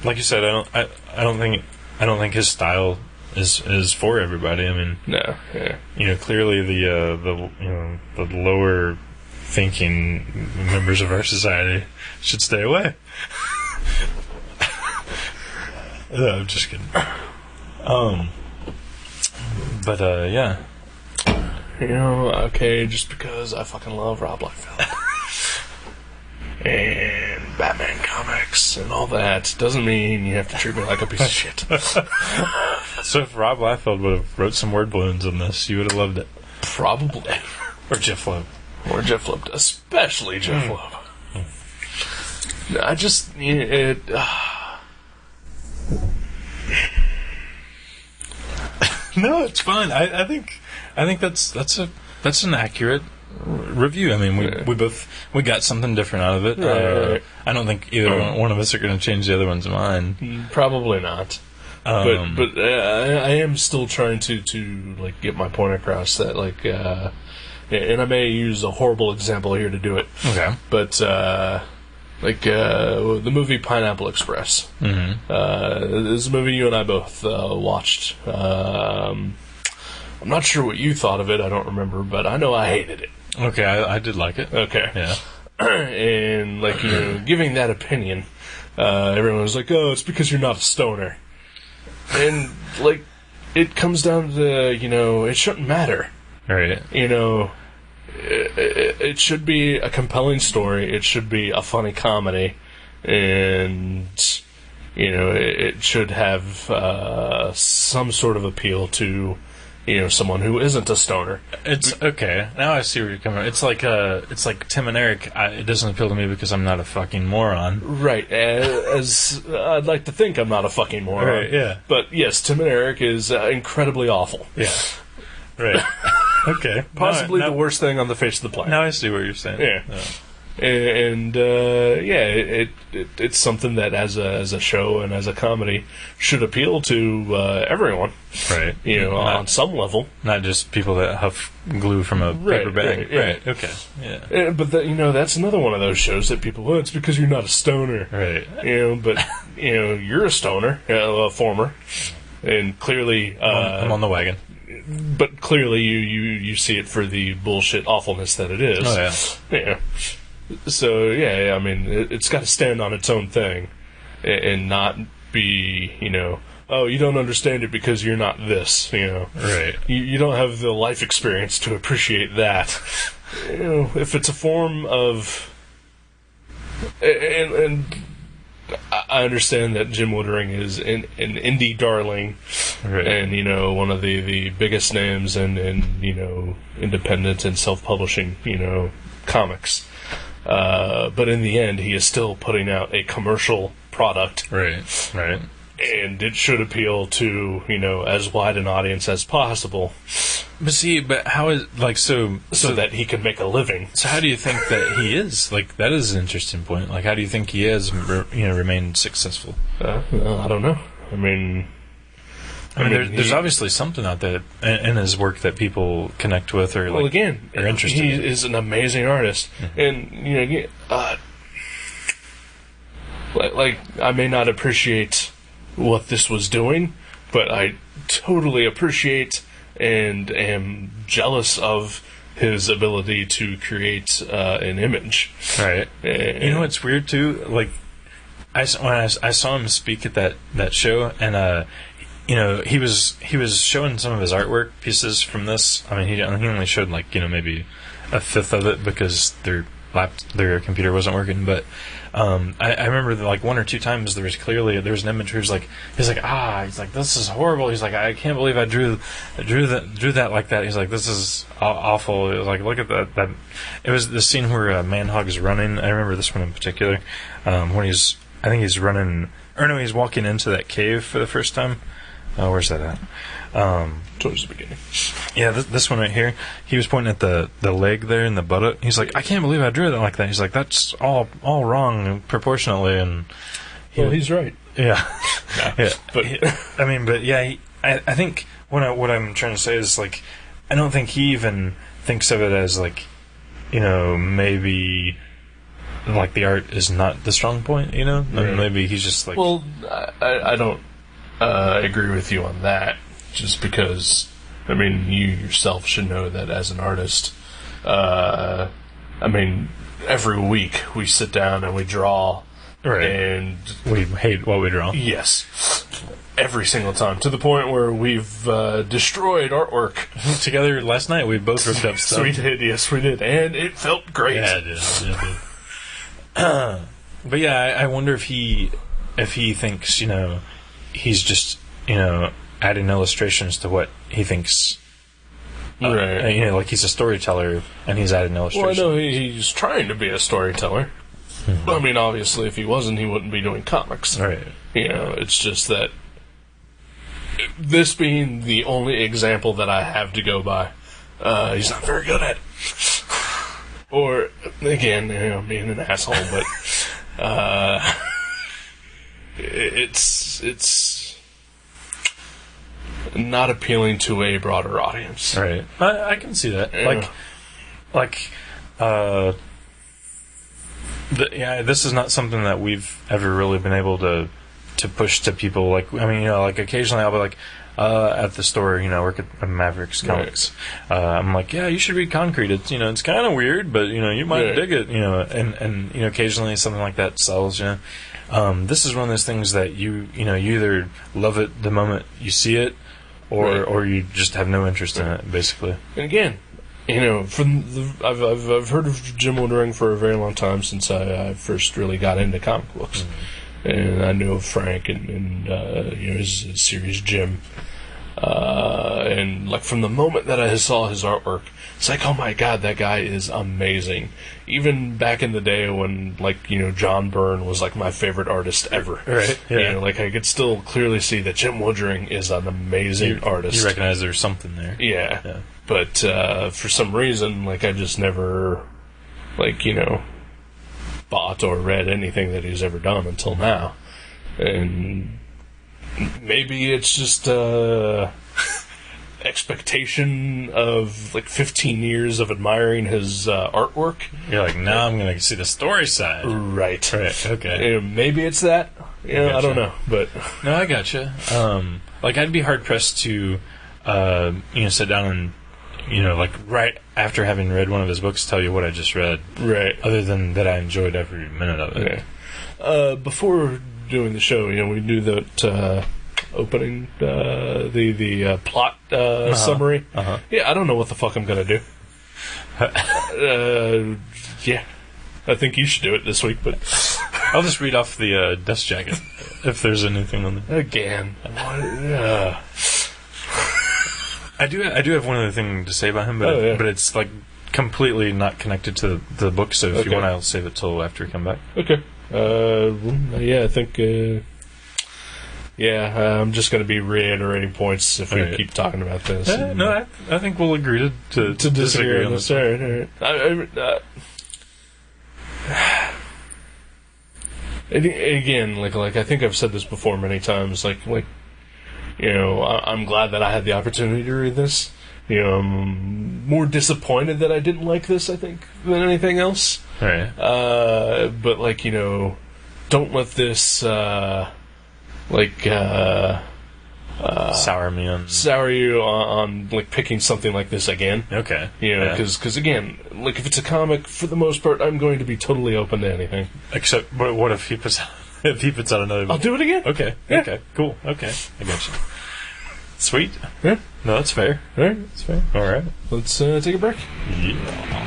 like you said, I don't think his style is for everybody. I mean, no, yeah. You know, clearly the you know, the lower thinking members of our society should stay away. No, I'm just kidding. But yeah. You know, okay, just because I fucking love Rob Liefeld and Batman comics and all that doesn't mean you have to treat me like a piece of shit. So if Rob Liefeld would have wrote some word balloons on this, you would have loved it. Probably. Or Jeff Loeb. Or Jeff Loeb. Especially Jeff Loeb. I just... No, it's fine. I think that's an accurate review. I mean, we got something different out of it. Right. I don't think either one of us are going to change the other one's mind. Probably not. But I am still trying to like get my point across that like, and I may use a horrible example here to do it. Okay. But like the movie Pineapple Express. Mm-hmm. This is a movie you and I both watched. I'm not sure what you thought of it. I don't remember, but I know I hated it. Okay, I did like it. Okay. Yeah. And like, you know, giving that opinion, everyone was like, "Oh, it's because you're not a stoner." And like, it comes down to, you know, it shouldn't matter. Right. You know, it should be a compelling story. It should be a funny comedy, and you know, it should have some sort of appeal to, you know, someone who isn't a stoner. It's okay. Now I see where you're coming from. It's like Tim and Eric. It doesn't appeal to me because I'm not a fucking moron. Right. As I'd like to think I'm not a fucking moron. Right. Yeah. But yes, Tim and Eric is incredibly awful. Yeah. Right. Okay. Possibly the worst thing on the face of the planet. Now I see what you're saying. Yeah. And it's something that as a show and as a comedy should appeal to everyone, right? You know, on some level, not just people that huff glue from a paper bag. Right. Okay. Yeah. But you know, that's another one of those shows that people, well, it's because you're not a stoner, right? You know, but you know, you're a stoner, a former, and clearly, I'm on the wagon. But clearly, you see it for the bullshit awfulness that it is. Oh yeah. Yeah. So, yeah, I mean, it's got to stand on its own thing and not be, you know, oh, you don't understand it because you're not this, you know. Right. You don't have the life experience to appreciate that. You know, if it's a form of... And I understand that Jim Woodring is an indie darling, right, and, you know, one of the biggest names in, you know, independent and self-publishing, you know, comics. But in the end, he is still putting out a commercial product. Right. And it should appeal to, you know, as wide an audience as possible. But how is, like, so that he can make a living. So how do you think that he is? Like, that is an interesting point. Like, how do you think he has, remained successful? I don't know. I mean, there's obviously something out there in his work that people connect with, or are interested. He is an amazing artist, mm-hmm, and you know, like I may not appreciate what this was doing, but I totally appreciate and am jealous of his ability to create an image. Right. You know what's weird too? Like, when I saw him speak at that show, and you know, he was showing some of his artwork pieces from this. I mean, he only showed, like, you know, maybe a fifth of it because their computer wasn't working. But I remember that, like, one or two times there was an image where he's like, this is horrible. He's like, I can't believe I drew that like that. He's like, this is awful. It was like, look at that. It was the scene where Manhug's running. I remember this one in particular, when I think he's running or no, he's walking into that cave for the first time. Oh, where's that at? Towards the beginning. Yeah, this one right here. He was pointing at the leg there and the buttock. He's like, I can't believe I drew it like that. He's like, that's all wrong proportionately. And he's right. Yeah, No, yeah. but I think what I'm trying to say is like, I don't think he even thinks of it as like, maybe like the art is not the strong point. Right. Maybe he's just like. Well, I don't agree with you on that. Just because, I mean, you yourself should know that as an artist, I mean, every week we sit down and we draw, right. And we hate what we draw. Yes, every single time, to the point where we've destroyed artwork together. Last night we both ripped up stuff. We did, yes, we did, and it felt great. Yeah, it did. But yeah, I wonder if he thinks he's just adding illustrations to what he thinks. Right. Like he's a storyteller and he's adding illustrations. Well, I know he's trying to be a storyteller. Mm-hmm. I mean, obviously, if he wasn't, he wouldn't be doing comics. Right. It's just that this being the only example that I have to go by, he's not very good at it. Or, again, being an asshole, but it's not appealing to a broader audience. Right. I can see that. Yeah. This is not something that we've ever really been able to push to people. Like, I mean, like occasionally I'll be like, at the store, work at Mavericks Comics. Right. I'm like, yeah, you should read Concrete. It's, it's kind of weird, but, you might dig it, and occasionally something like that sells, This is one of those things that you either love it the moment you see it, or you just have no interest in it, basically. And again, I've heard of Jim Woodring for a very long time, since I first really got into comic books. Mm-hmm. And I knew of Frank and his series Jim. And like from the moment that I saw his artwork, it's like, oh my god, that guy is amazing. Even back in the day when John Byrne was like my favorite artist ever. Right. Yeah. I could still clearly see that Jim Woodring is an amazing artist. You recognize there's something there. Yeah. But for some reason, I just never bought or read anything that he's ever done until now. And maybe it's just expectation of 15 years of admiring his artwork. You're like, now I'm going to see the story side. Right. Okay. Maybe it's that. I don't know. But no, I gotcha. I'd be hard pressed to sit down and right after having read one of his books, tell you what I just read. Right. Other than that, I enjoyed every minute of it. Okay. Before doing the show, we do that opening, the plot summary. Uh-huh. Yeah, I don't know what the fuck I'm gonna do. Yeah, I think you should do it this week, but I'll just read off the dust jacket if there's anything on there. Again. I do have one other thing to say about him, but it's completely not connected to the book. So if you want, I'll save it till after we come back. Okay. I think. I'm just going to be reiterating points if we keep talking about this. I think we'll agree to disagree on this. All right. Again, I think I've said this before many times. I'm glad that I had the opportunity to read this. I'm more disappointed that I didn't like this, I think, than anything else. Right. But, don't let this, sour you on picking something like this again. Okay. Because again, if it's a comic, for the most part, I'm going to be totally open to anything. Except, what if he puts out another book? I'll do it again. Okay. Yeah. Okay. Cool. Okay. I got you. Sweet. Yeah. No, that's fair. All right. That's fair. All right. Let's take a break. Yeah.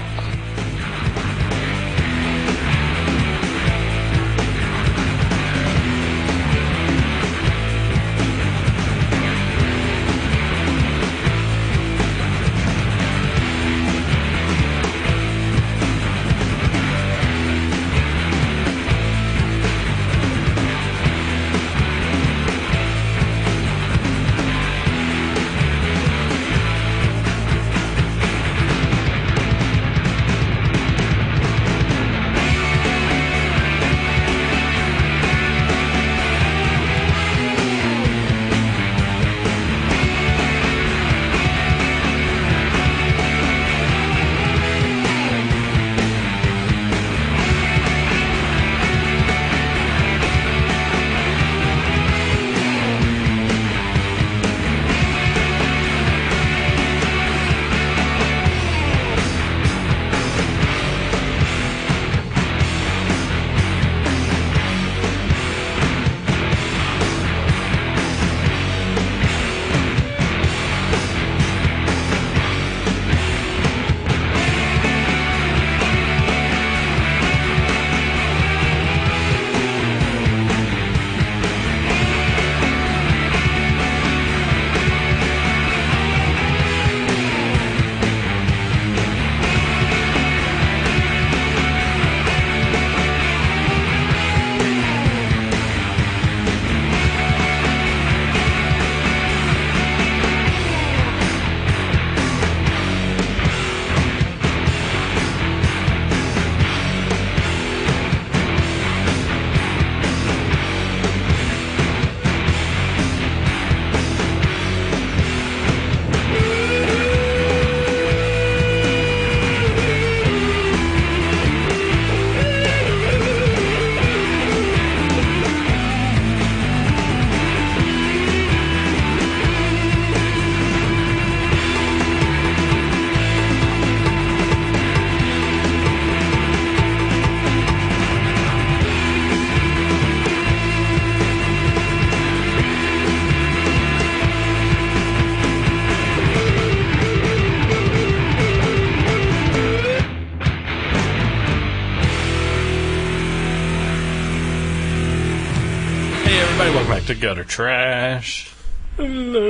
to Gutter Trash. Hello.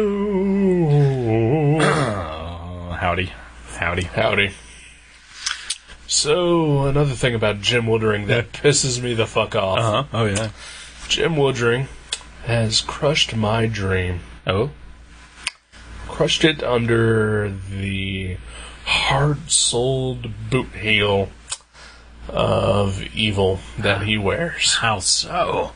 Howdy. Howdy. So, another thing about Jim Woodring that pisses me the fuck off. Uh-huh. Oh, yeah. Jim Woodring has crushed my dream. Oh? Crushed it under the hard-soled boot heel of evil that he wears. How so?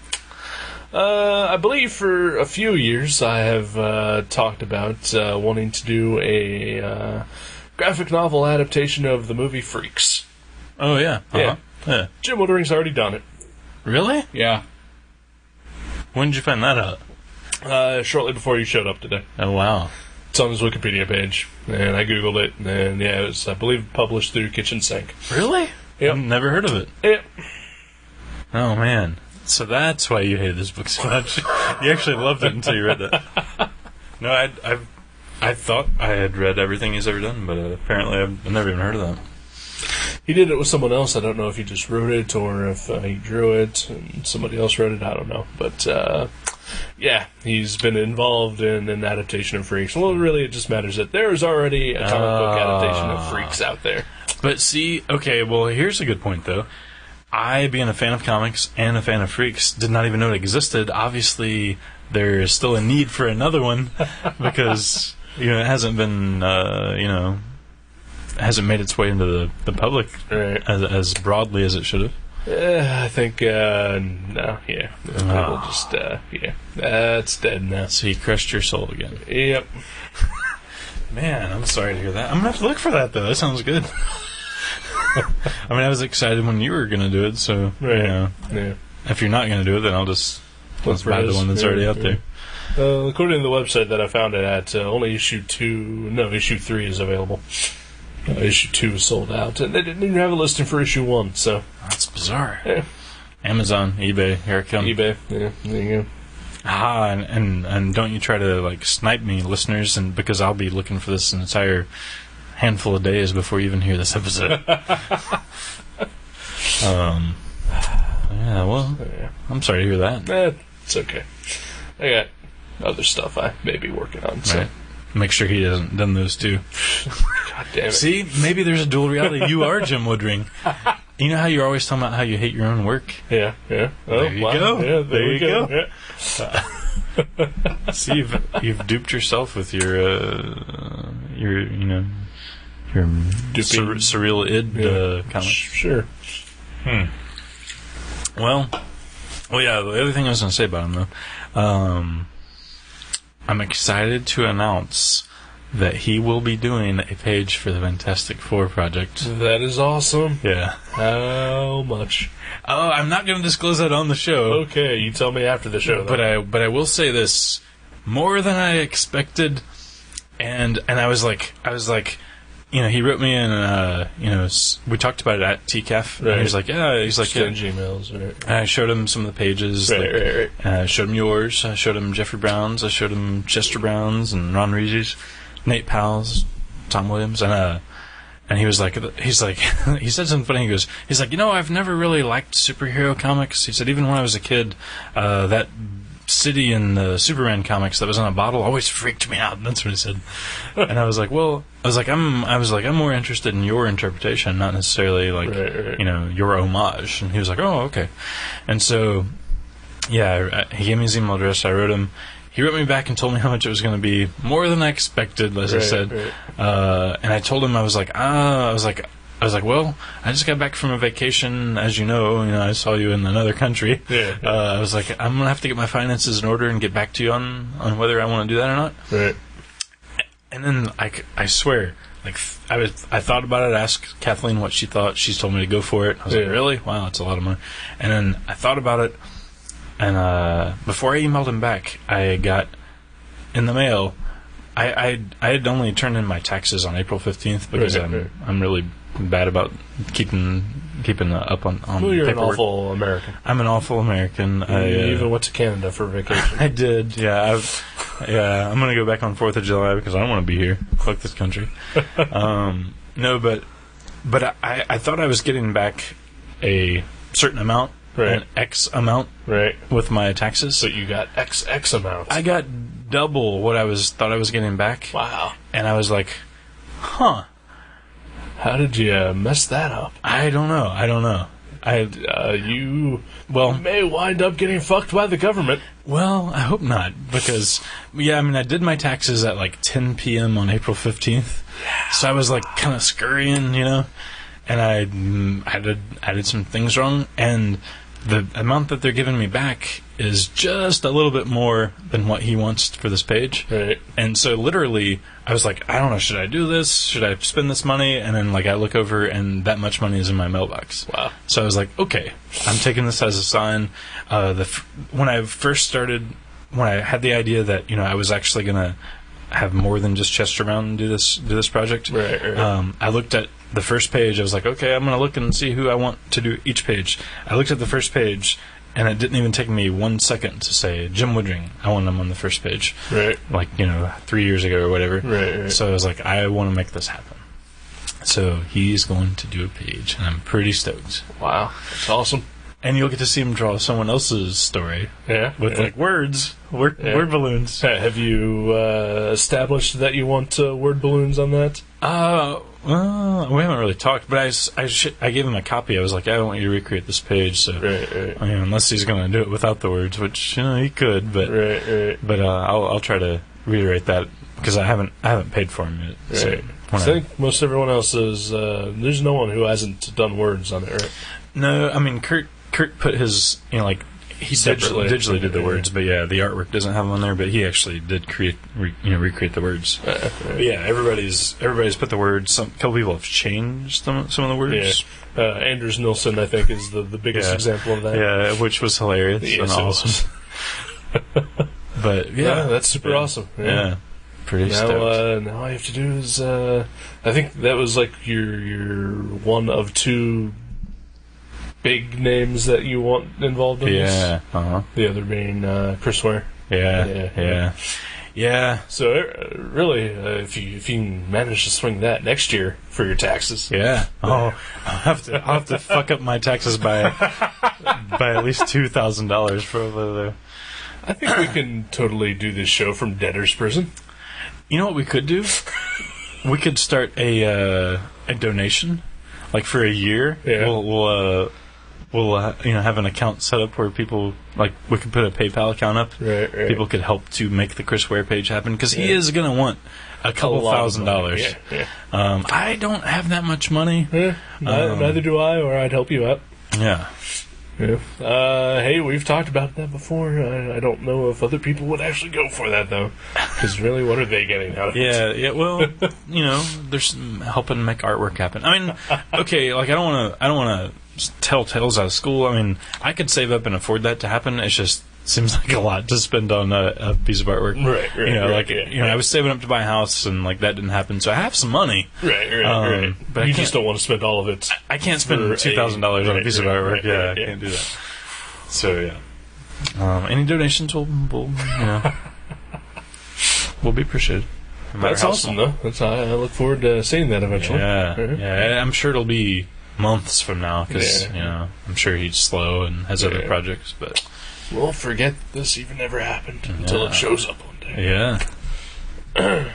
I believe for a few years I have talked about wanting to do a graphic novel adaptation of the movie Freaks. Oh, yeah. Uh-huh. Yeah. Jim Woodring's already done it. Really? Yeah. When did you find that out? Shortly before you showed up today. Oh, wow. It's on his Wikipedia page, and I googled it, and yeah, it was, I believe, published through Kitchen Sink. Really? Yep. I've never heard of it. Yep. Oh, man. So that's why you hated this book so much. You actually loved it until you read that. No, I thought I had read everything he's ever done, but apparently I've never even heard of that. He did it with someone else. I don't know if he just wrote it or if he drew it and somebody else wrote it. I don't know. But, yeah, he's been involved in an adaptation of Freaks. Well, really, it just matters that there is already a comic book adaptation of Freaks out there. But see, okay, well, here's a good point, though. I, being a fan of comics and a fan of Freaks, did not even know it existed. Obviously, there is still a need for another one because, it hasn't been, hasn't made its way into the public as broadly as it should have. I think, no, yeah. People just, that's dead now. So he crushed your soul again. Yep. Man, I'm sorry to hear that. I'm going to have to look for that, though. That sounds good. I mean, I was excited when you were going to do it, so, Yeah. if you're not going to do it, then I'll just buy the one that's already out there. According to the website that I found it at, only issue 3 is available. Issue 2 is sold out, and they didn't even have a listing for issue 1, so... That's bizarre. Yeah. Amazon, eBay, here it comes. eBay, yeah, there you go. And don't you try to, snipe me, listeners, and because I'll be looking for this an entire handful of days before you even hear this episode. Yeah, well, I'm sorry to hear that. It's okay. I got other stuff I may be working on, so... Right. Make sure he hasn't done those too. God damn it. See, maybe there's a dual reality. You are Jim Woodring. You know how you're always talking about how you hate your own work? Yeah. Oh, there you go. Yeah, there you go. Yeah. See, you've duped yourself with your surreal id comment. Sure. Well, yeah. The other thing I was going to say about him, though, I'm excited to announce that he will be doing a page for the Fantastic Four project. That is awesome. Yeah. How much? Oh, I'm not going to disclose that on the show. Okay, you tell me after the show. But I will say this: more than I expected, and I was like, he wrote me in, we talked about it at TCAF. Right. And he's like, Exchange emails. Right. And I showed him some of the pages. Right. I showed him yours. I showed him Jeffrey Brown's. I showed him Chester Brown's and Ron Reese's, Nate Powell's, Tom Williams, and he was like, he said something funny. He's like, I've never really liked superhero comics. He said, even when I was a kid, that city in the Superman comics that was on a bottle always freaked me out. That's what he said. And I was like, I'm more interested in your interpretation, not necessarily your homage. And he was like, oh, okay. And so, yeah, he gave me his email address. I wrote him. He wrote me back and told me how much it was going to be, more than I expected, as I said. Right. And I told him, I was like, well, I just got back from a vacation, as you know, I saw you in another country. Yeah. I was like, I'm going to have to get my finances in order and get back to you on whether I want to do that or not. Right. And then I swear, I thought about it, asked Kathleen what she thought. She told me to go for it. I was like, really? Wow, that's a lot of money. And then I thought about it, and before I emailed him back, I got in the mail. I had only turned in my taxes on April 15th because I'm really bad about keeping up on well, you're paperwork. An awful American. I'm an awful American. You even went to Canada for vacation. I did, yeah. I'm going to go back on 4th of July because I don't want to be here. Fuck this country. No, but I thought I was getting back a certain amount an X amount with my taxes. So you got X amount. I got double what thought I was getting back. Wow. And I was like, huh. How did you mess that up? I don't know. You may wind up getting fucked by the government. Well, I hope not, because I did my taxes at like 10 p.m. on April 15th. Yeah. So I was like kind of scurrying, and I did some things wrong, and the amount that they're giving me back is just a little bit more than what he wants for this page. Right. And so literally, I was like, I don't know, should I do this? Should I spend this money? And then I look over, and that much money is in my mailbox. Wow. So I was like, okay, I'm taking this as a sign. When I first started, when I had the idea that, I was actually going to have more than just Chester Mountain do this project, right. I looked at the first page. I was like, okay, I'm going to look and see who I want to do each page. I looked at the first page, and it didn't even take me 1 second to say Jim Woodring. I want him on the first page. Right. 3 years ago or whatever. Right. So I was like, I want to make this happen. So he's going to do a page, and I'm pretty stoked. Wow, that's awesome. And you'll get to see him draw someone else's story. Yeah. With words. Word balloons. Have you established that you want word balloons on that? Well, we haven't really talked, but I gave him a copy. I was like, I want you to recreate this page. So, right. Unless he's going to do it without the words, which he could, but right. But I'll try to reiterate that because I haven't paid for him yet. Right. So I think most everyone else is. There's no one who hasn't done words on it, right? No, Kurt put his he digitally did the words, but the artwork doesn't have them on there. But he actually did recreate the words. But everybody's put the words. A couple people have changed some of the words. Yeah. Anders Nilsson, I think, is the biggest example of that. Yeah, which was hilarious and awesome. But that's super awesome. Yeah. Pretty stoked. Now all I have to do is I think that was your one of two big names that you want involved in this. The other being Chris Ware. Yeah. So really, if you manage to swing that next year for your taxes, I'll have to fuck up my taxes by at least $2,000 probably. I think we can totally do this show from debtor's prison. You know what we could do? We could start a donation, for a year. Yeah. We'll have an account set up where people we could put a PayPal account up. Right. People could help to make the Chris Ware page happen because he is going to want a couple $1,000. Yeah. I don't have that much money. Neither do I, or I'd help you out. Yeah. Hey, we've talked about that before. I don't know if other people would actually go for that though, because really, what are they getting out of it? Yeah. Well, there's helping make artwork happen. I mean, okay, I don't want to tell tales out of school. I mean, I could save up and afford that to happen. It just seems like a lot to spend on a piece of artwork. Right. I was saving up to buy a house, and that didn't happen. So I have some money. Right. But you just don't want to spend all of it. I can't spend $2,000 on a piece of artwork. I can't do that. So any donations will be appreciated. That's awesome, though. I look forward to seeing that eventually. Yeah. I'm sure it'll be months from now because I'm sure he's slow and has other projects, but we'll forget this even ever happened until it shows up one day. Yeah.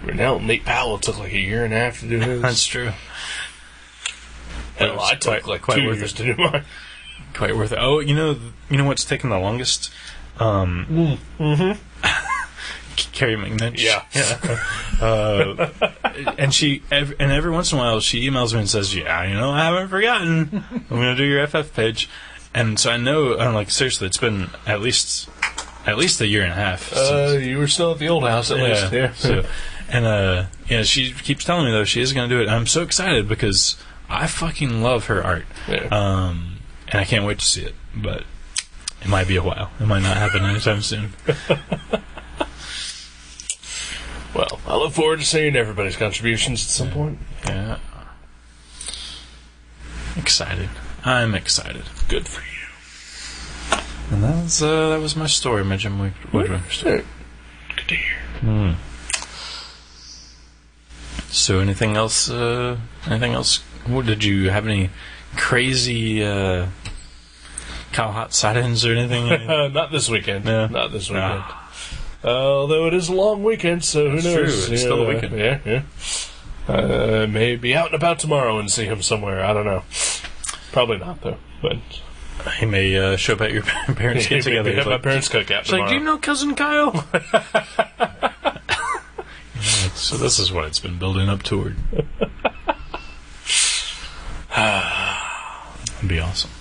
Now Nate Powell took a year and a half to do his. That's true. Hell, I took quite 2 worth years it. to do mine. Quite worth it. Oh, you know what's taken the longest? Carrie McNinch. Yeah. And every once in a while she emails me and says, I haven't forgotten. I'm going to do your FF page. And so I know, I'm seriously, it's been at least a year and a half. You were still at the old house at least. Yeah. So, and she keeps telling me though she is going to do it. And I'm so excited because I fucking love her art. Yeah. And I can't wait to see it. But it might be a while. It might not happen anytime soon. Well, I look forward to seeing everybody's contributions at some point. Yeah. Excited. I'm excited. Good for you. And that was my story, my Jim Woodring story. Good to hear. So anything else? Did you have any crazy cow hot sightings or anything? Not this weekend. No. Not this weekend. Although it is a long weekend, so who knows? True. It's still a weekend. Yeah. May be out and about tomorrow and see him somewhere. I don't know. Probably not, though. But he may show up at your parents' get together. At my parents' cookout tomorrow. Do you know Cousin Kyle? So this is what it's been building up toward. It'd be awesome.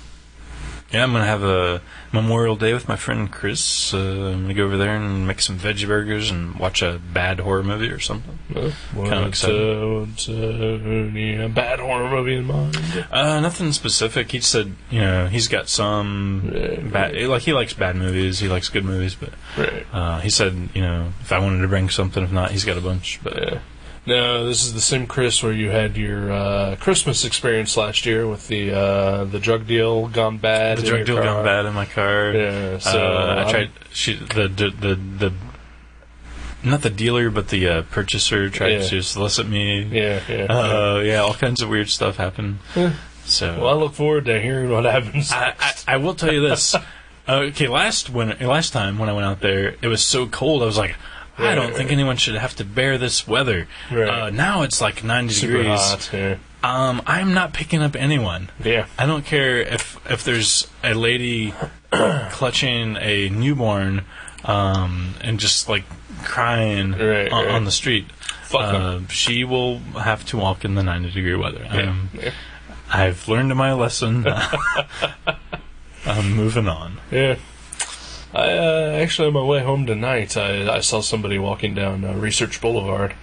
Yeah, I'm going to have a Memorial Day with my friend Chris. I'm going to go over there and make some veggie burgers and watch a bad horror movie or something. Kind of excited. What's a bad horror movie in mind? Nothing specific. He said, he's got some bad... Like, he likes bad movies. He likes good movies, but... Right. He said, if I wanted to bring something, if not, he's got a bunch. But yeah. No, this is the same Chris where you had your Christmas experience last year with the drug deal gone bad. The drug deal gone bad in my car. Yeah, so I tried. The not the dealer, but the purchaser tried to solicit me. Yeah. All kinds of weird stuff happened. So, well, I look forward to hearing what happens. I will tell you this. Okay, last time when I went out there, it was so cold. I was like, I don't think anyone should have to bear this weather. Right. Now it's like 90 Super degrees. hot, yeah. I'm not picking up anyone. Yeah. I don't care if there's a lady clutching a newborn and just like crying on the street. Fuck she will have to walk in the 90-degree weather. I've learned my lesson. I'm moving on. Yeah. I actually, on my way home tonight, I saw somebody walking down Research Boulevard,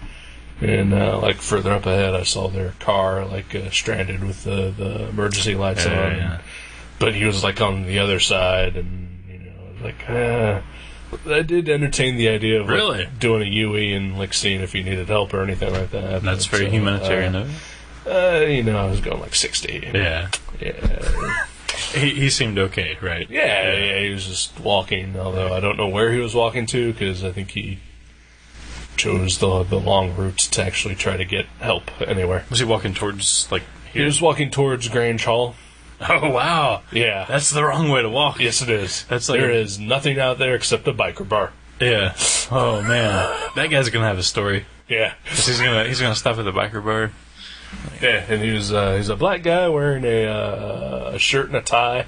and further up ahead, I saw their car stranded with the emergency lights on. Yeah. But he was on the other side, and I did entertain the idea of doing a UE and seeing if he needed help or anything like that. That's very humanitarian, though. I was going 60. Yeah. He seemed okay, right? Yeah, he was just walking, although I don't know where he was walking to, because I think he chose the long routes to actually try to get help anywhere. Was he walking towards, here? He was walking towards Grange Hall. Oh, wow. Yeah. That's the wrong way to walk. Yes, it is. There is nothing out there except a biker bar. Yeah. Oh, man. That guy's going to have a story. Yeah. He's gonna stop at the biker bar. Yeah, and he's a black guy wearing a shirt and a tie.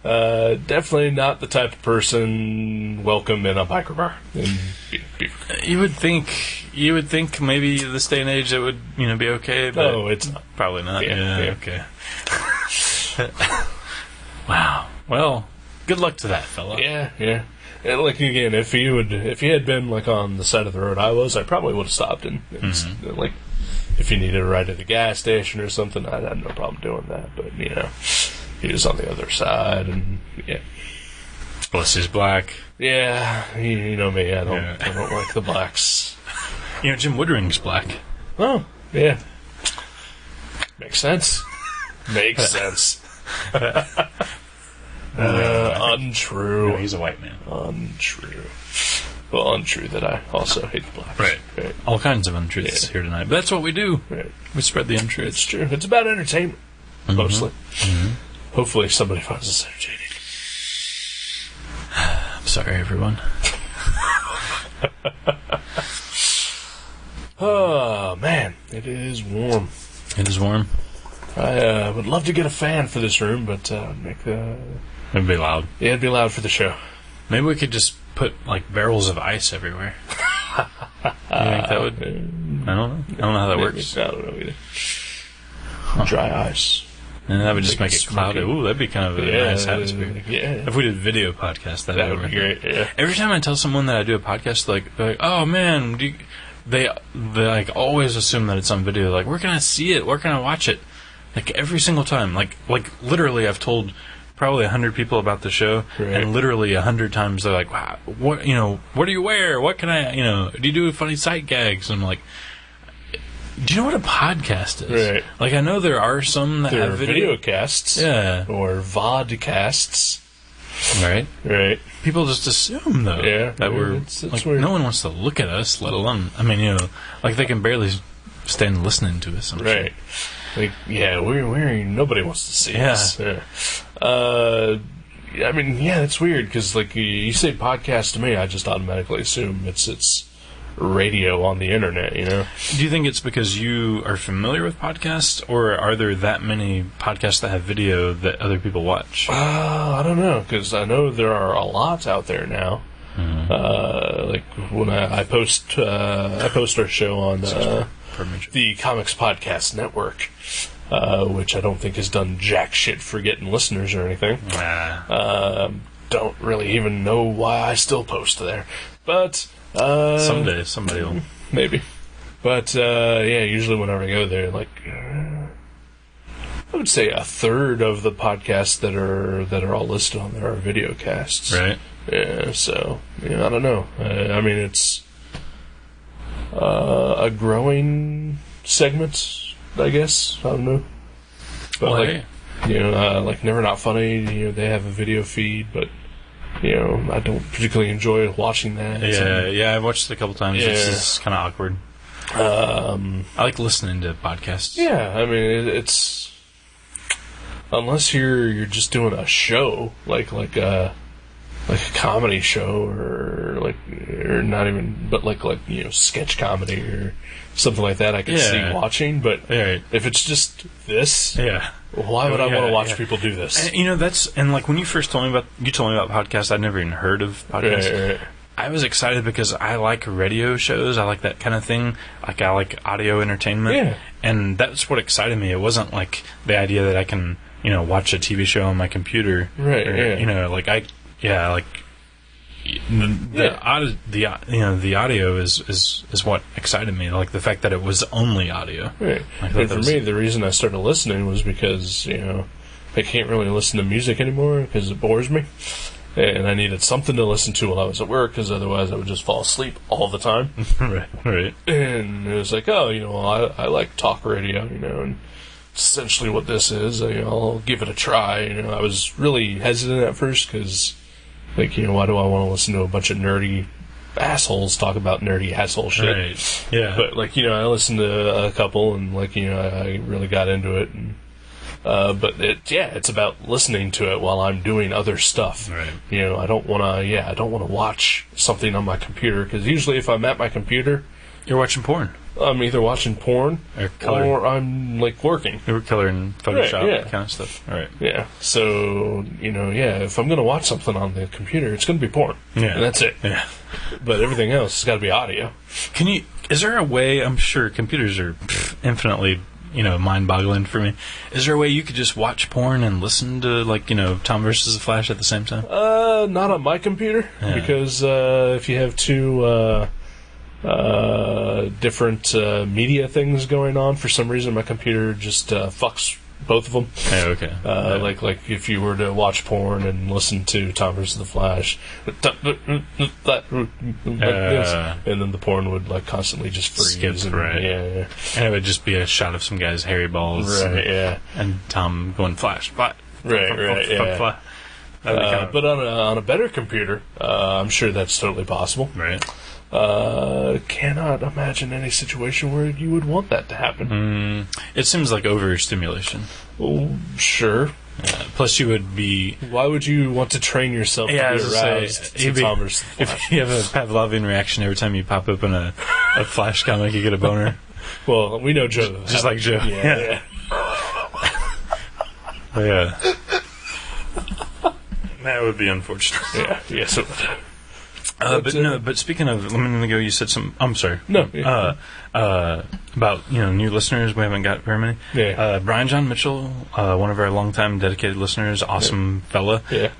Definitely not the type of person welcome in a biker bar. You would think maybe this day and age it would be okay, but no, it's not. Probably not. Yeah. Okay. Wow. Well, good luck to that fella. Yeah. And again, if he had been on the side of the road I probably would have stopped and if he needed a ride to the gas station or something, I'd have no problem doing that. But he was on the other side, and yeah. Plus, he's black. Yeah, you know me. I don't like the blacks. Jim Woodring's black. Oh, yeah. Makes sense. Makes sense. Untrue. No, he's a white man. Untrue. Well, untrue that I also hate the blacks. Right. All kinds of untruths here tonight. But that's what we do. Right. We spread the untruths. It's true. It's about entertainment, mostly. Mm-hmm. Hopefully somebody finds this entertaining. I'm sorry, everyone. Oh, man. It is warm. It is warm. I would love to get a fan for this room, but it'd be loud. Yeah, it'd be loud for the show. Maybe we could just put barrels of ice everywhere. You think that would? I don't know. I don't know how that works. I don't know either. Dry ice. And that would just make it cloudy. Ooh, that'd be kind of a nice atmosphere. Yeah. If we did video podcast, that would be great. Yeah. Every time I tell someone that I do a podcast, they're like, "Oh man," they always assume that it's on video. Like, where can I see it? Where can I watch it? Every single time. Like literally, I've told probably 100 people about the show, and literally 100 times they're like, "Wow, what do you wear? What can I do you do funny sight gags?" And I'm like, do you know what a podcast is? Right. I know there are some that have video casts. Yeah. Or vodcasts. Right. People just assume, though, that we're... It's no one wants to look at us, let alone... I mean, they can barely stand listening to us. I'm sure. Nobody wants to see us. Yeah. I mean, yeah, it's weird because like you say podcast to me, I just automatically assume it's radio on the internet, you know? Do you think it's because you are familiar with podcasts, or are there that many podcasts that have video that other people watch? I don't know, because I know there are a lot out there now. Like when I post our show on the Comics Podcast Network, which I don't think has done jack shit for getting listeners or anything. Don't really even know why I still post there, but someday somebody will. Maybe. But yeah, usually whenever I go there, like I would say a third of the podcasts that are all listed on there are video casts. Right. Yeah, so yeah, I don't know. I mean, it's a growing segment, I guess. I don't know. But like, like Never Not Funny, they have a video feed, but I don't particularly enjoy watching that. Yeah, I've watched it a couple times. Yeah. It's kind of awkward. I like listening to podcasts. Yeah, I mean, it's unless you're just doing a show like a comedy show or not even, but like sketch comedy or something like that, I could see watching. But if it's just this, why would I want to watch people do this? And like when you first told me about podcasts, I'd never even heard of podcasts. Right. I was excited because I like radio shows. I like that kind of thing. Like I like audio entertainment, and that's what excited me. It wasn't like the idea that I can watch a TV show on my computer, right? The audio is what excited me. Like the fact that it was only audio. Right. And for me, the reason I started listening was because I can't really listen to music anymore because it bores me, and I needed something to listen to while I was at work because otherwise I would just fall asleep all the time. Right. And it was like, I like talk radio, and essentially what this is. I'll give it a try. I was really hesitant at first because, why do I want to listen to a bunch of nerdy assholes talk about nerdy asshole shit? Right. Yeah. But I listened to a couple, and I really got into it. And, but it's about listening to it while I'm doing other stuff. Right. I don't want to watch something on my computer because usually if I'm at my computer, you're watching porn. I'm either watching porn or I'm working. You were coloring Photoshop, kind of stuff. All right. Yeah. So, if I'm going to watch something on the computer, it's going to be porn. Yeah. And that's it. Yeah. But everything else has got to be audio. Is there a way, I'm sure computers are infinitely, mind-boggling for me. Is there a way you could just watch porn and listen to, Tom versus the Flash at the same time? Not on my computer. Yeah. Because if you have two different media things going on, for some reason my computer just fucks both of them. Oh, okay. Like if you were to watch porn and listen to Tom vs. the Flash, and then the porn would constantly just freeze. Right. Yeah. And it would just be a shot of some guy's hairy balls. Right. And Tom going Flash. Right. Yeah. But on a better computer, I'm sure that's totally possible. Right. Cannot imagine any situation where you would want that to happen. It seems like overstimulation. Well, sure. Yeah. Plus, you would be... Why would you want to train yourself to be aroused to Tom vs. the Flash? If you have a Pavlovian reaction every time you pop open a Flash comic, you get a boner. Well, we know Joe. Just like Joe. Yeah. Yeah. That would be unfortunate. Yeah, yes it would. But speaking of, a minute ago you said some. I'm sorry. No. About new listeners, we haven't got very many. Yeah. Brian John Mitchell, one of our longtime dedicated listeners, awesome fella. Yeah.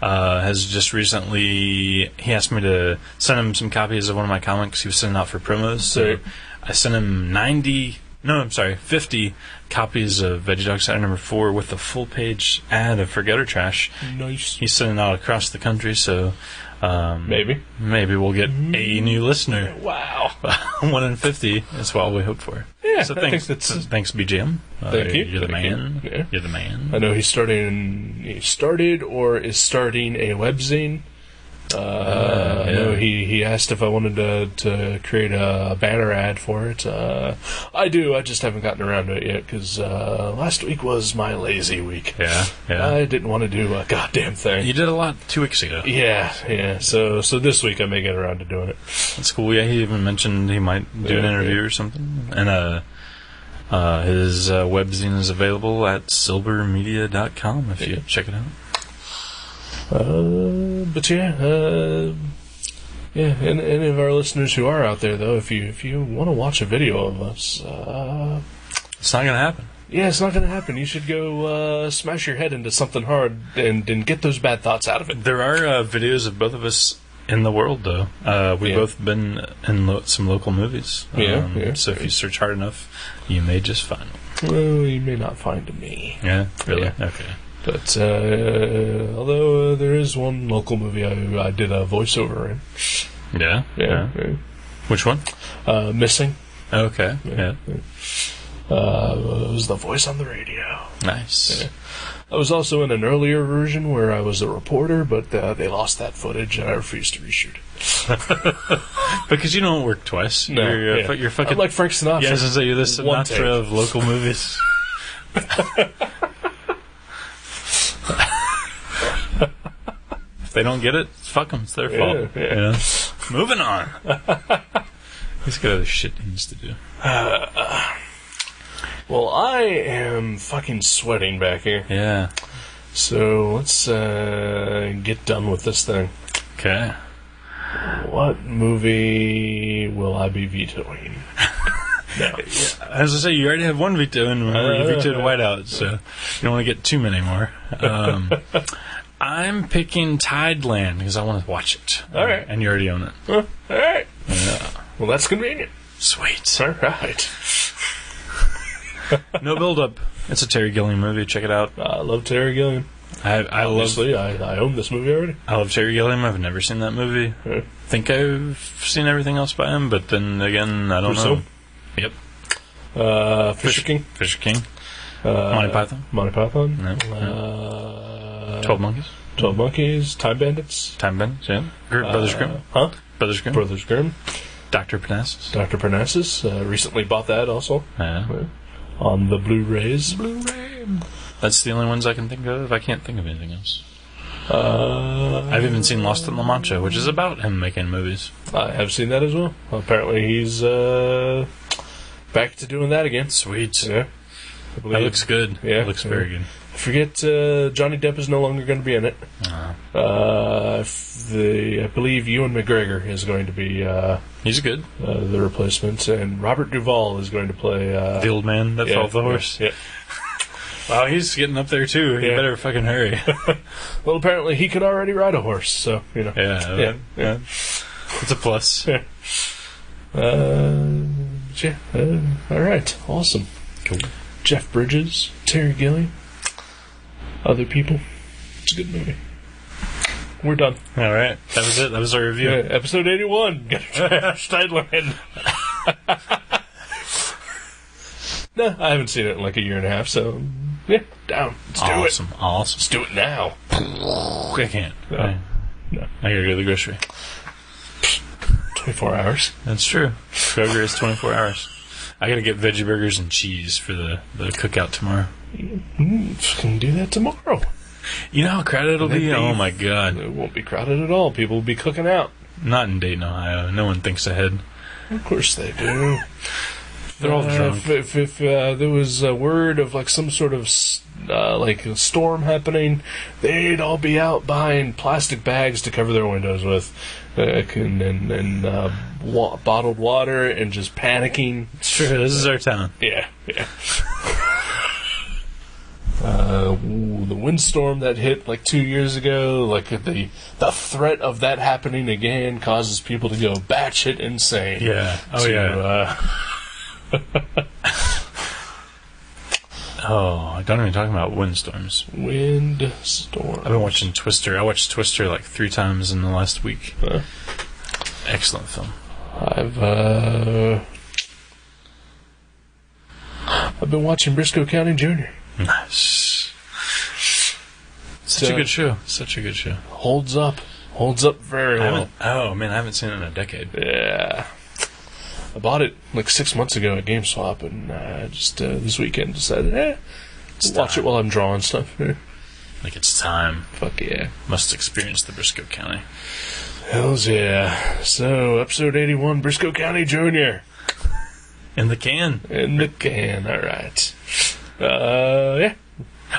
Has just recently he asked me to send him some copies of one of my comics he was sending out for promos. So I sent him 50 copies of Veggie Dog Saturday number 4 with the full page ad of Forget or Trash. Nice. He's sending out across the country, so. Maybe we'll get a new listener. Wow. 1 in 50 is what we hope for. Yeah, so thanks, BGM. Thank you. You're the man. Yeah. You're the man. I know he started or is starting a webzine No, he asked if I wanted to create a banner ad for it. I do. I just haven't gotten around to it yet because last week was my lazy week. Yeah. I didn't want to do a goddamn thing. You did a lot 2 weeks ago. Yeah. So this week I may get around to doing it. That's cool. Yeah, he even mentioned he might do an interview or something. And his webzine is available at silbermedia.com if you check it out. But any of our listeners who are out there, though, if you want to watch a video of us, it's not gonna happen. Yeah, it's not gonna happen. You should go smash your head into something hard and get those bad thoughts out of it. There are videos of both of us in the world, though. We've both been in some local movies. So if you search hard enough, you may just find them. Well, you may not find me. Yeah, really? Yeah. Okay. But although there is one local movie I did a voiceover in. Yeah. Which one? Missing. Okay. Yeah. It was the voice on the radio. Nice. Yeah. I was also in an earlier version where I was a reporter, but they lost that footage and I refused to reshoot it. Because you don't work twice. No, you're fucking. I'm like Frank Sinatra. Yeah, I was gonna say you're the Sinatra of local movies. If they don't get it, fuck them. It's their fault. Yeah. Moving on. He's got other shit he needs to do. Well, I am fucking sweating back here. Yeah. So let's get done with this thing. Okay. What movie will I be vetoing? No. As I say, you already have one veto, and you vetoed Whiteout, so you don't want to get too many more. I'm picking Tideland because I want to watch it. All right. And you already own it. All right. Yeah. Well, that's convenient. Sweet. All right. No build-up. It's a Terry Gilliam movie. Check it out. I love Terry Gilliam. I own this movie already. I love Terry Gilliam. I've never seen that movie. Yeah. Think I've seen everything else by him, but then again, I don't know. Yep. Fisher King. Fisher King. Monty Python. Monty Python. No. 12 Monkeys. 12 Monkeys. Time Bandits. Time Bandits, yeah. Brothers Grimm. Huh? Brothers Grimm. Brothers Grimm. Dr. Parnassus. Dr. Parnassus. Recently bought that also. Yeah. On the Blu-rays. Blu-ray. That's the only ones I can think of. I can't think of anything else. I've even seen Lost in La Mancha, which is about him making movies. I have seen that as well. Apparently he's back to doing that again. Sweet. Yeah. That looks good. Yeah. It looks very good. I forget Johnny Depp is no longer going to be in it. I believe Ewan McGregor is going to be he's good. The replacement, and Robert Duvall is going to play the old man that fell off the horse. Yeah. Wow, he's getting up there too. He better fucking hurry. Well, apparently he can already ride a horse, so you know. Yeah. It's a plus. Yeah. All right. Awesome. Cool. Jeff Bridges, Terry Gilliam, other people. It's a good movie. We're done. All right. That was it. That was our review. Yeah, episode 81. Tideland. No, I haven't seen it in like a year and a half, so yeah, down. Let's do it. Awesome. Let's do it now. I can't. No. I gotta go to the grocery. 24 hours. That's true. Kroger is 24 hours. I gotta get veggie burgers and cheese for the cookout tomorrow. Can do that tomorrow. You know how crowded it'll be? Oh my god. It won't be crowded at all. People will be cooking out. Not in Dayton, Ohio. No one thinks ahead. Of course they do. They're all drunk. If there was a word of like some sort of like a storm happening, they'd all be out buying plastic bags to cover their windows with, and bottled water, and just panicking. It's true. This is our town. Yeah. The windstorm that hit like 2 years ago, like the threat of that happening again causes people to go batshit insane. Yeah. Oh, don't even talk about windstorms. Windstorm. I've been watching Twister. I watched Twister like 3 times in the last week. Huh? Excellent film. I've been watching Briscoe County Jr. Nice. Such a good show. Holds up Holds up very well. Oh, man, I haven't seen it in a decade. Yeah. I bought it like 6 months ago at GameStop, and just this weekend decided, watch it while I'm drawing stuff. Like it's time. Fuck yeah. Must experience the Briscoe County. Hells yeah. So, episode 81, Briscoe County Jr. In the can. In the can, alright. Yeah.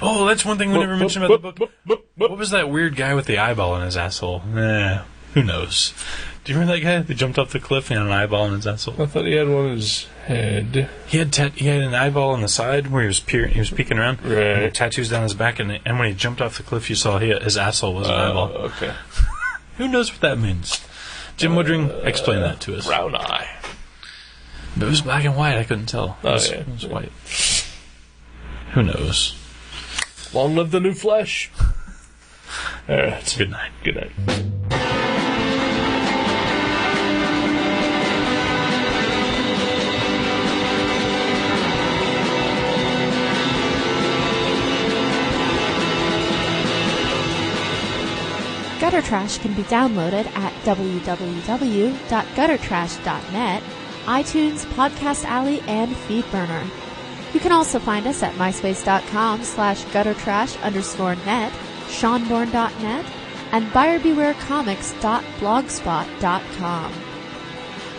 Oh, that's one thing we never mentioned about the book. What was that weird guy with the eyeball in his asshole? Who knows? Do you remember that guy that jumped off the cliff and had an eyeball in his asshole? I thought he had one in his head. He had an eyeball on the side where he was peeking around. Right. And the tattoos down his back, and when he jumped off the cliff, you saw his asshole was an eyeball. Okay. Who knows what that means? Jim Woodring, explain that to us. Brown eye. But it was black and white. I couldn't tell. It was white. Who knows? Long live the new flesh. All right. Good night. Good night. Gutter Trash can be downloaded at www.guttertrash.net, iTunes, Podcast Alley, and Feedburner. You can also find us at myspace.com/guttertrash_net, seanborn.net, and buyerbewarecomics.blogspot.com.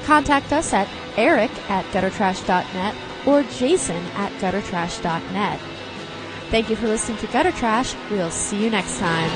Contact us at eric@guttertrash.net or jason@guttertrash.net. Thank you for listening to Gutter Trash. We'll see you next time.